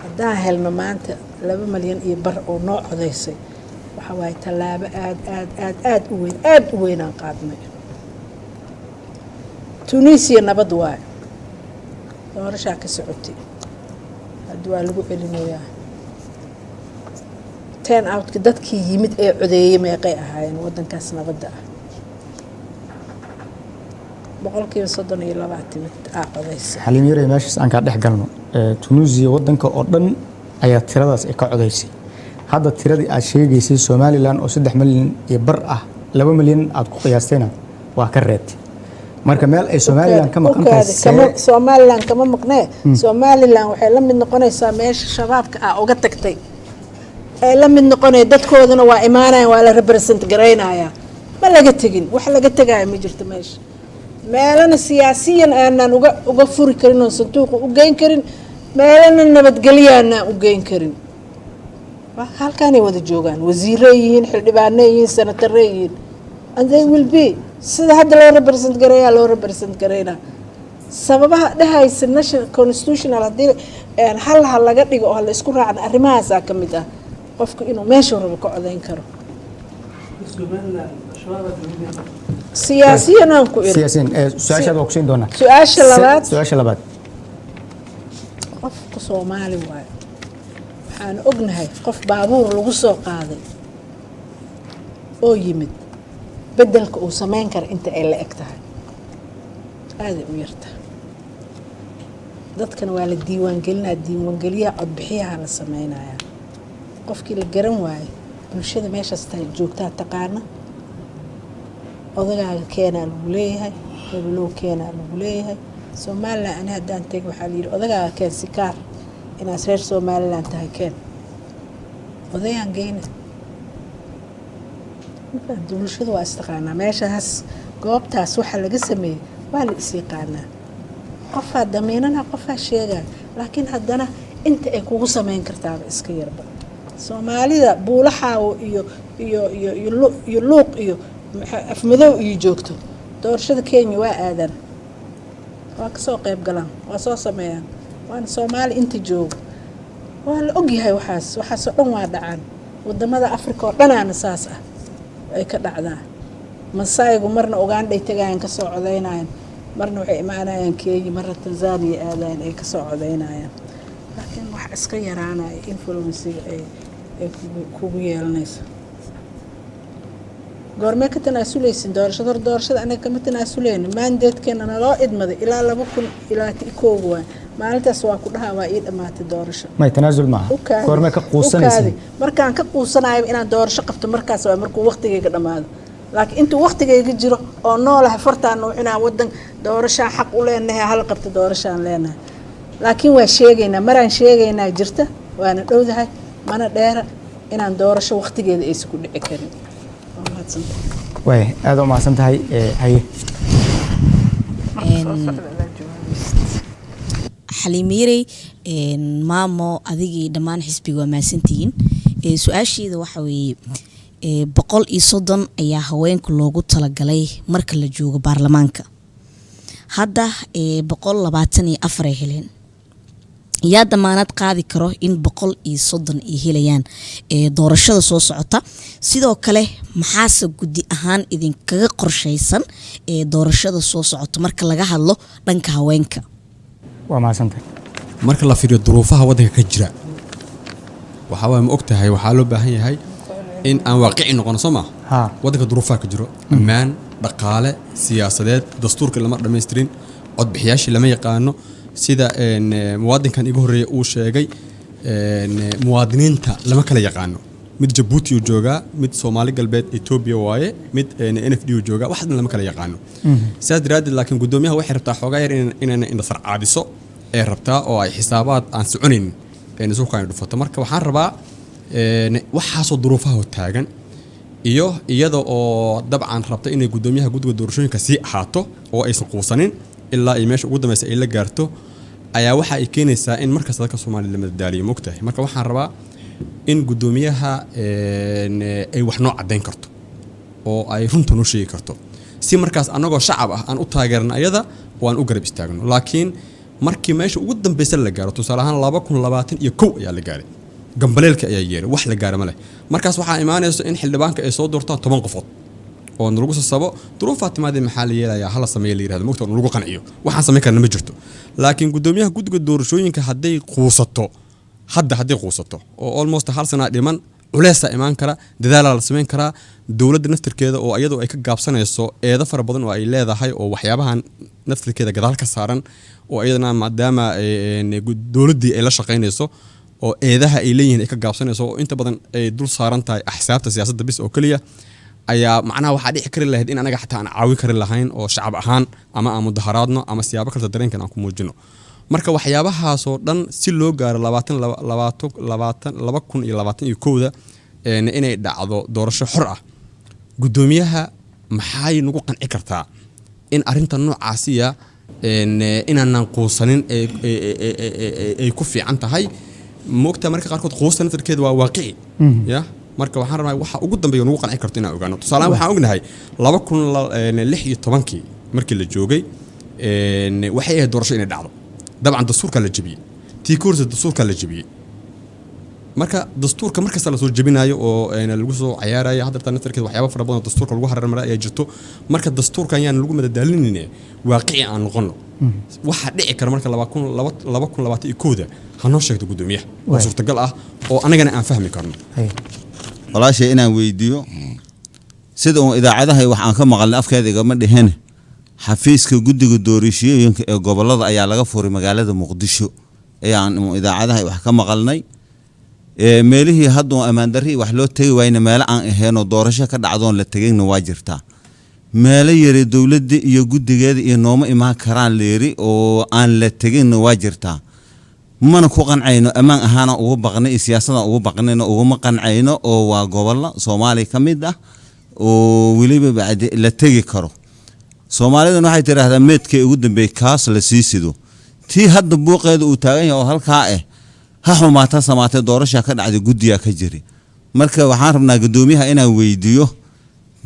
[SPEAKER 2] haddaan helno maanta 2 milyan iyo bar oo noo codaysay waxa waaye tallaabo aad u weyn aan qaadnay Tunisia nabad waaye doorashaa ka socotay hadda waa lagu celinayaa 10 out dadkii yimid ee codeeyay meeqay ahaayeen wadankaas nabadda ah boqolkiiba 32 codaysay
[SPEAKER 1] xaliim yare meeshaas aan ka dhex galno Tunisia wadanka oo dhan ayaa tiradaas ay ka codaysay hadda tiradii aad sheegaysay Somaliland oo 3 milyan iyo bar ah 2 milyan aad ku qiyaastayna waa ka reebtay marka meel ay Somaliland ka maqan tahay
[SPEAKER 2] Somaliland kama maqnaa Somaliland waxay la mid noqonaysaa meesha shabaabka ah uga tagtay ay la mid noqonay dadkooduna waa imaanayaan waa la represent gareynaya ma laga tagin wax laga tagay ma jirto meesha meelana siyaasiyan aanan uga furi karin oo sanduuq u geyn karin meelana nabadgelyaana u geyn karin halkaanay wada joogaan wasiirro yihiin xildhibaano yihiin senator yihiin and they will be sida hadda loo represent gareynaa sababaha dhahaysa national constitutional hadii hal laga dhigo oo la isku raacna arrimahaas ka mid ah qofku inuu meesha rabo ka codayn karo siyaasiyan aan ku
[SPEAKER 1] siyaasiyan su'aasha waa ku siin doonaa
[SPEAKER 2] su'aasha labaad qofka Soomaali waay waxaan ognahay qof baabuur lagu soo qaaday oo yimid bedelka uu sameyn karo inta ay la eg tahay aad u yarta dadkan waa la diiwaangeliyaa codbixiyaha la sameynaya qofkii la garan waayo bulshada meeshaas joogtaa taqaana odagaaga keenaa lagu leeyahay heblow keenaa lagu leeyahay Somaliland ana haddaan tag waxaa la yidhi odagaaga keen sikaar inaad reer Somaliland tahay keen odayaan geyna bulshada waa istaqaanaa meeshaas goobtaas waxa laga sameeyay waa la is yaqaanaa qofaa damiinana qofaa sheegaa laakiin haddana inta ay kugu sameyn kartaaba iska yarba Soomaalida buulaxaawo iyo luuq iyo afmadow iyo joogto doorashada Kenya waa aadan waa ka soo qayb galaan waa soo sameeyaan waan Soomaali inta joogo waa la ogyahay waxaas oo dhan waa dhacaan wadamada Afrika oo dhanaana saas ah ay ka dhacdaa Masaayigu marna Uganda ay tagayaan ka soo codeynayaan marna waxay imaanayaan Kenya marna Tanzania aadayaan ay ka soo codeynayaan laakiin wax iska yaraanay influence ay kugu yeelanayso goorma ka tanaasuleysin doorashada anaga kama tanaasuleyno mandatekeena loo idmaday ilaa 2001 waa maalintaas waa ku dhahaa waa ii dhamaatay doorasho
[SPEAKER 1] ma tanaasul ma goorma ka quusanaysin
[SPEAKER 2] markaan ka quusanayo inaan doorasho qabto markaas waa markuu waqtigeyga dhamaado laakiin intuu waqtigeyga jiro oo noolahay fartaan inaa wadan doorashaan xaq u leenahay hal qabto doorashaan leenahay laakiin waa sheegaynaa maraan sheegaynaa jirta waana dhowdahay mana dheera inaan doorasho waqtigeeda aysan ku dhici karin
[SPEAKER 1] way aad u mahadsan tahay haye
[SPEAKER 9] xaliimiirey maamo adigii dhammaan xisbiga waa mahadsantihiin su-aasheeda waxa weeye 130 ayaa haweenku loogu talagalay marka la joogo baarlamaanka hadda 124 ay heleen yaa damaanad qaadi karo in 130 ay helayaan doorashada soo socota sidoo kale maxaase gudi ahaan idinkaga qorshaysan doorashada soo socota marka laga hadlo dhanka haweenka
[SPEAKER 1] waa maasantay
[SPEAKER 10] marka la fiiriyo duruufaha waddanka ka jira waxa waa ma ogtahay waxaa loo baahan yahay in aan waaqici noqono Soomaa waddanka duruufaha ka jiro ammaan dhaqaale siyaasadeed dastuurka lama dhameystirin cod bixiyaashii lama yaqaano sida muwaadinkan igu horeeyay uu sheegay muwaadiniinta lama kala yaqaano mid Djibouti uu joogaa mid Soomaali galbeed Ethiopia waaye mid NFD uu joogaa waxna lama kala yaqaano sidaas daraaddeed laakiin gudoomiyaha waxay rabtaa xoogaa yar inay indhasar caadiso ee rabtaa oo ay xisaabaad aan soconin suuqaan dhufato marka waxaan rabaa waxaasoo duruufaha taagan iyo iyada oo dabcan rabta inay gudoomiyaha guddiga doorashooyinka sii ahaato oo aysan quusanin ilaa ay meesha ugu dambaysa ay la gaarto ayaa waxa ay keenaysaa in markaas dadka Soomaaliya la madadaaliyo moogtahay marka waxaan rabaa in gudoomiyaha ay wax noo cadeyn karto oo ay runta noo sheegi karto si markaas anagoo shacab ah aan u taageerno ayada oo aan u garab istaagno laakiin markii meesha ugu dambaysa la gaaro tusaale ahaan 2021 ayaa la gaaray gambaleelka ayaa yeeray wax la gaaro ma leh markaas waxaa imaanayso in xildhibaanka ay soo doortaan 10 qofood oo lagu sasabo duruufaha timaadii maxaa la yeelayaa hala sameeyo la yiraahdo moogta lagu qanciyo waxaan sameyn karna ma jirto laakiin gudoomiyaha guddiga doorashooyinka hadday quusato oo almost hal sana dhiman culeys imaan kara dadaal la sameyn kara dawladda naftirkeeda oo iyadoo ay ka gaabsanayso eeda fara badan oo ay leedahay oo waxyaabahan naftirkeeda gadaal ka saaran oo iyadana maadaama dawladdii ay la shaqeynayso oo eedaha ay leeyihiin ay ka gaabsanayso oo inta badan ay dul saaran tahay axsaabta siyaasadda bis oo kaliya ayaa macnaha waxa dhici kari lahayd in anaga xataa aan caawi kari lahayn oo shacab ahaan ama aan mudaharaadno ama siyaabo kale dareenkan aan ku muujino marka waxyaabahaas oo dhan si loo gaaro 2021 inay dhacdo doorasho xor ah gudoomiyaha maxay nagu qanci kartaa in arinta noocaasiya inaanan quusanin ay ku fiican tahay moogta marka qaarkood quusan naftirkeeda waa waaqici ya marka waxaan rabaa waxa ugu dambeeyo nagu qanci karto inaan ogaano tusaale waxaan ognahay 2016 markii la joogay waxay ahayd doorasho inay dhacdo dabcan dastuurka la jabiyay tii koorsa dastuurka la jabiyay marka dastuurka markasta la soo jabinayo oo lagu soo ciyaarayo hadda naftirkeeda waxyaabo fara badan oo dastuurka lagu hareermaray ayaa jirto marka dastuurka ayaan lagu madadaalinayna waaqici aan noqono waxa dhici kara marka 2021 hanoo sheegto gudoomiyaha oo suurtagal ah oo anagana aan fahmi karno
[SPEAKER 11] walaashay inaan weydiiyo sida uu idaacadaha wax aan ka maqalnay afkeeda igama dhiheen xafiiska guddiga doorashooyinka ee gobolada ayaa laga furay magaalada Muqdisho ayaan idaacadaha wax ka maqalnay meelihii hadda amaan darri wax loo tagay wayna meel aan aheeno doorasho ka dhacdoon la tagayna waa jirtaa meelo yare dawladda iyo guddigeeda iyo nooma imaan karaan leeri oo aan la tagayna waa jirtaa mana ku qancayno amaan ahaana ugu baqnay siyaasadda ugu baqnayno ugu ma qancayno oo waa gobolada Soomaaliya kamid ah oo waliba baad la tagi karo Soomaalida waxay tiraahdaa meedkay ugu dambeeyay kaas la siisido tii hadda buuqeeda uu taagan yahay oo halkaa ha xumaata samaatay doorasho ka dhacday guddiga ka jiri marka waxaan rabnaa gudoomiyaha inaan weydiiyo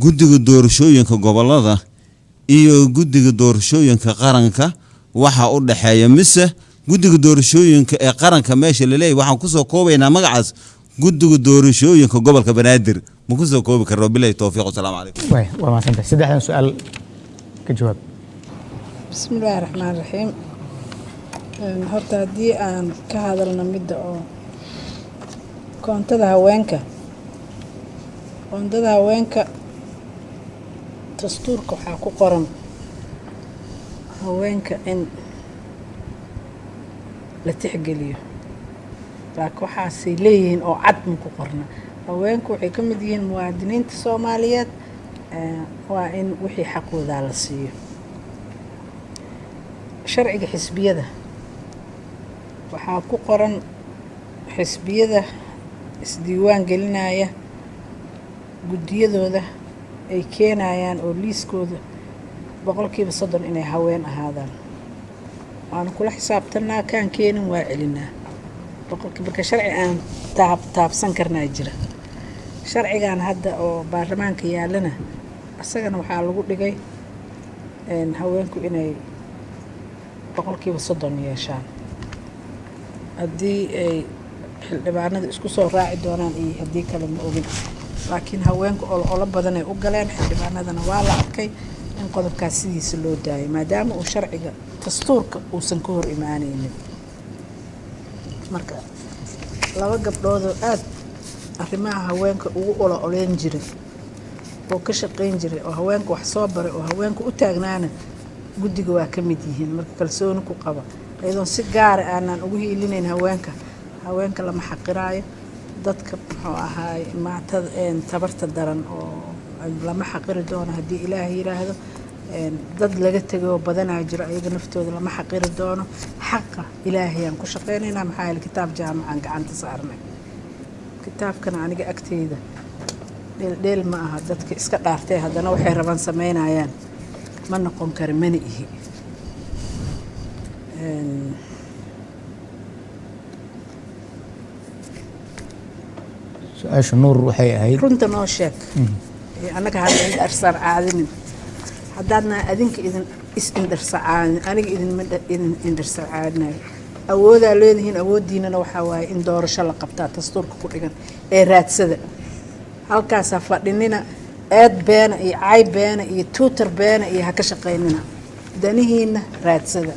[SPEAKER 11] guddiga doorashooyinka gobolada iyo guddiga doorashooyinka qaranka waxa u dhaxeeya mise guddiga doorashooyinka ee qaranka meesha la leeyahay waxaan ku soo koobaynaa magacaas guddiga doorashooyinka gobolka Banaadir ma ku soo koobi karno billahi tawfiiq assalamu alaykum
[SPEAKER 1] waa ma santa saddexdan su'aal ka jawaab
[SPEAKER 2] bismillaahir rahmaanir rahiim horta haddii aan ka hadalno midda oo koontada haweenka dastuurka waxaa ku qoran haweenka in la tixgeliyo laakiin waxaasay leeyihiin oo cad ma ku qorna haweenku waxay ka mid yihiin muwaadiniinta Soomaaliyeed waa in wixii xaqooda la siiyo sharciga xisbiyada waxaa ku qoran xisbiyada isdiiwaan gelinaya guddiyadooda ay keenayaan oo liiskooda 30% inay haween ahaadaan aan kula xisaabtanaa kaan keenin waa celinaa marka sharci aan taabsan karnaa jira sharcigan hadda oo baarlamaanka yaalana asagana waxaa lagu dhigay haweenku inay 30% yeeshaan haddii ay xildhibaanada isku soo raaci doonaan iyo haddii kale ma ogin laakiin haweenku olo badan ay u galeen xildhibaanadana waa la arkay in qodobkaas sidiisa loo daayay maadaama uu sharciga dastuurka uusan ka hor imaanaynin marka laba gabdhoodoo aad arrimaha haweenka ugu ololeyn jiray oo ka shaqayn jiray oo haweenka wax soo baray oo haweenka u taagnaana guddiga waa ka mid yihiin marka kalsooni ku qaba iyadoon si gaara aanan ugu hiilinayn haweenka lama xaqiraayo dadka muxuu ahaay maatada tabarta daran oo lama xaqiri doono haddii ilaahay yiraahdo dad laga tegay badanaa jiro ayaga naftooda lama xaqiri doono xaqa ilaahayaan ku shaqaynaynaa maxaa yeelay kitaab jaamacan gacanta saarnay kitaabkan aniga agteyda dheel ma aha dadka iska dhaartay haddana waxay rabaan samaynayaan ma noqon kara mana ihi
[SPEAKER 1] su-aasha nuur waxay ahayd
[SPEAKER 2] runta noo sheeg annaga hadda indharsaan caadinin haddaadna adinka idin is-indharsacaadin aniga idin indharsacaadinayo awoodaa leedihiin awooddiinana waxaa waaye in doorasho la qabtaa dastuurka ku dhigan ee raadsada halkaasaa fadhinina eed beena iyo cay beena iyo tuutar beena iyo ha ka shaqaynina danihiina raadsada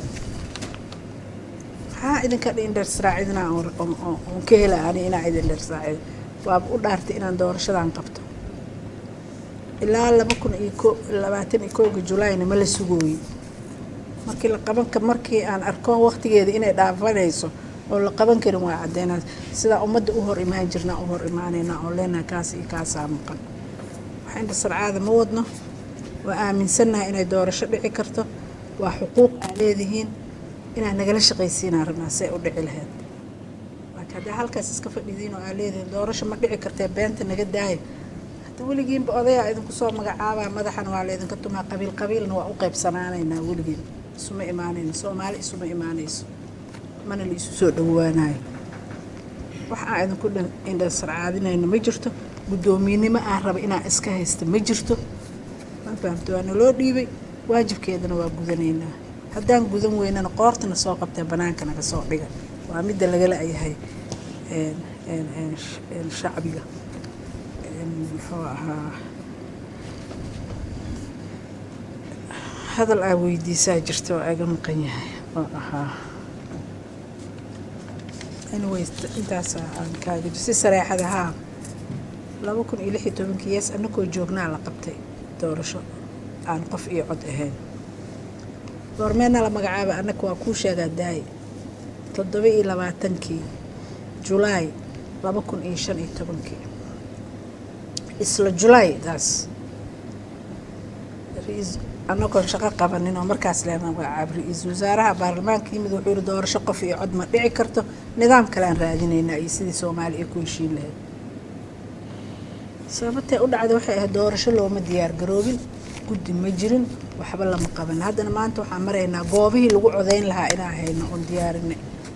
[SPEAKER 2] maxaa idinka indharsraacidina oon ka hela ani inaa idin indharsraacid waaba u dhaartay inaan doorashadan qabto ilaa 2021 Julayna ma la sugooyin markii aan arko waqtigeeda inay dhaafanayso oo la qaban karin waa cadeynaa sida ummadda u hor imaan jirna u hor imaanayna oo leena kaas iyo kaas maqan waxaan dasarcaada ma wadno waa aaminsanahay inay doorasho dhici karto waa xuquuq ay leedihiin inaan nagala shaqaysiinaa rabnaa si ay u dhici lahayd laakiin hadda halkaas iska fadhidiin oo ay leedihiin doorasho ma dhici kartee beenta naga daaya hadda weligiinba odayaa idinku soo magacaabaa madaxan waa leedinka tumaa qabiilna waa u qaybsanaanaynaa weligiin isuma imaanayno Soomaali isuma imaanayso mana la isu soo dhawaanayo wax aan idinku indhasarcaadinayno ma jirto guddoomiyenimo aan raba inaan iska haysto ma jirto ma fahamto waana loo dhiibay waajibkeedana waa gudanaynaa haddaan gudan weynana qoortana soo qabtay banaanka naga soo dhiga waa midda laga la'yahay shacbiga muxuu ahaa hadal aa weydiisaa jirta oo aga maqan yahay oo ahaa anyways intaas aan kaaga si sareexada haa 2016 yes annagoo joognaa la qabtay doorasho aan qof iyo cod ahayn goormeena la magacaabay annaga waa kuu sheegaa daay 27 July 2015 isla July daas annagoo shaqo qabanin oo markaas leeyahay magacaab ra'iisul wasaaraha baarlamaanka yimid wuxuu yiri doorasho qof iyo cod ma dhici karto nidaam kale aan raadinaynaa iyo sidii Soomaaliya ku heshiin lahayd sababtay u dhacday waxay ahayd doorasho looma diyaar garoobin guddi ma jirin waxba lama qaban haddana maanta waxaan maraynaa goobihii lagu codeyn lahaa inaan hayno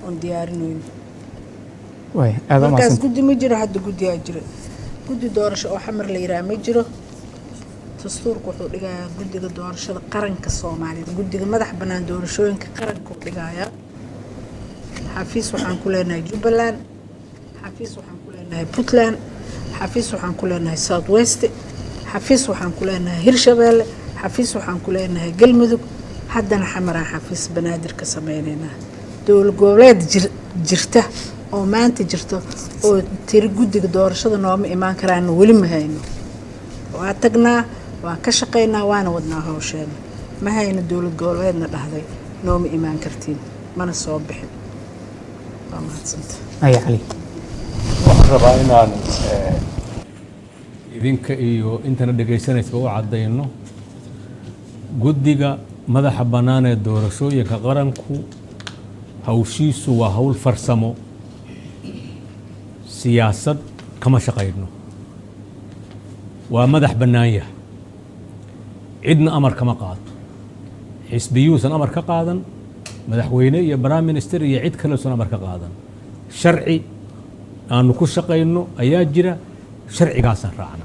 [SPEAKER 2] on diyaarinayno
[SPEAKER 1] way aad
[SPEAKER 2] markaas guddi ma jiro hadda guddiyaa jira guddi doorasho oo xamar la yiraahdo ma jiro dastuurku wuxuu dhigayaa guddiga doorashada qaranka Soomaaliya guddiga madax bannaan doorashooyinka qaranka uu dhigayaa xafiis waxaan ku leenahay Jubbaland xafiis waxaan ku leenahay Puntland xafiis waxaan ku leenahay South West xafiis waxaan ku leenahay Hirshabeelle xafiis waxaan ku leenahay Galmudug haddana xamaraan xafiis banaadir ka sameeynaa dowlad goboleed jirta oo maanta jirto oo tiri guddiga doorashada nooma imaan karaan weli ma hayno waa tagnaa waa ka shaqeynaa waana wadnaa hawsheena ma hayno dowlad goboleedna dhahday nooma imaan kartiin mana soo bixin waa mahadsanta
[SPEAKER 1] ay cali
[SPEAKER 12] waxaan rabaa inaan
[SPEAKER 6] idinka iyo intana dhegaysanaysa u cadayno guddiga madaxa bannaan ee doorashooyinka qaranku hawshiisu waa hawl farsamo siyaasad kama shaqayno waa madax bannaan yahay cidna amar kama qaato xisbiyuusan amar ka qaadan madaxweyne iyo prime minister iyo cid kaleesan amar ka qaadan sharci aanu ku shaqayno ayaa jira sharcigaasaan raacna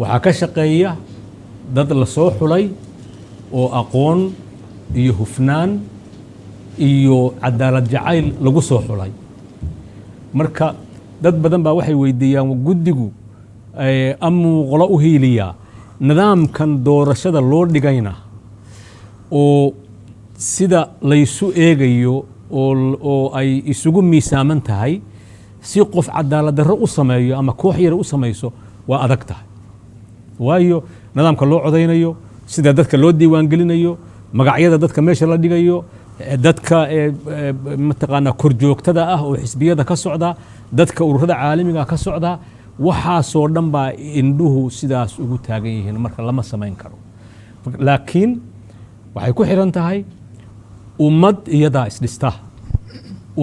[SPEAKER 6] waxaa ka shaqeeya dad la soo xulay oo aqoon iyo hufnaan iyo cadaalad jacayl lagu soo xulay. marka dad badan baa waxay weydiiyaan guddigu amuu qolo u hiiliyaa nidaamkan doorashada loo dhigayna oo sida laysu eegayo oo ay isugu miisaaman tahay si qof cadaalad darro u sameeyo ama koox yar u samayso waa adag tahay. waayo nidaamka loo codaynayo, sida dadka loo diiwaangelinayo, magacyada dadka meesha la dhigayo, dadka mataqaanaa korjoogtada ah oo xisbiyada ka socda, dadka ururada caalamiga ka socda, waxaasoo dhan baa indhuhu sidaas ugu taagan yihiin, marka lama samayn karo. laakiin waxay ku xiran tahay ummad iyadaa isdhista,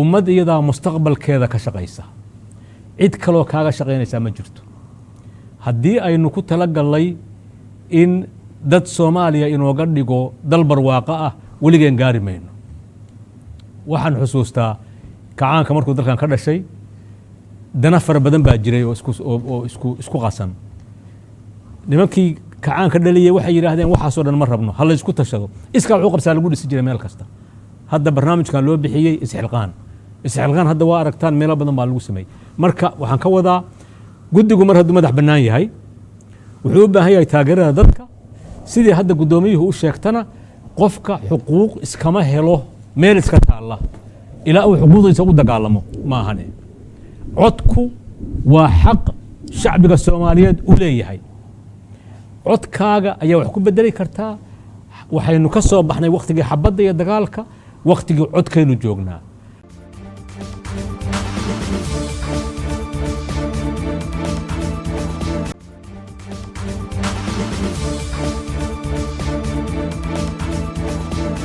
[SPEAKER 6] ummad iyadaa mustaqbalkeeda ka shaqaysa, cid kaloo kaaga shaqaynaysaa ma jirto. haddii aynu ku talagalnay in dad Soomaaliya inooga dhigo dal barwaaqo ah, weligeen gaari mayno. waxaan xusuustaa kacaanka markuu dalkan ka dhashay, dana fara badan baa jiray oo isku qasan. nimankii kacaanka dhaliyay waxay yidhaahdeen waxaasoo dhan ma rabno, ha la isku tashado. iskaa wuxuu qabsaa lagu dhisi jiray meel kasta. hadda barnaamijkan loo bixiyey isxilqaan. isxilqaan hadda waa aragtaan meelo badan baa lagu sameeyey. marka waxaan ka wadaa guddigu mar hadduu madax bannaan yahay, wuxuu u baahan yahay taageerada dadka. sidii hadda guddoomiyuhu u sheegtana, qofka xuquuq iskama helo meel iska taalla ilaa uu xuquuqdiisa u dagaalamo ma ahane. codku waa xaq shacbiga Soomaaliyeed u leeyahay. codkaaga ayaa wax ku bedeli kartaa. waxaynu ka soo baxnay waqtigii xabadda iyo dagaalka, waqtigii codkaynu joognaa.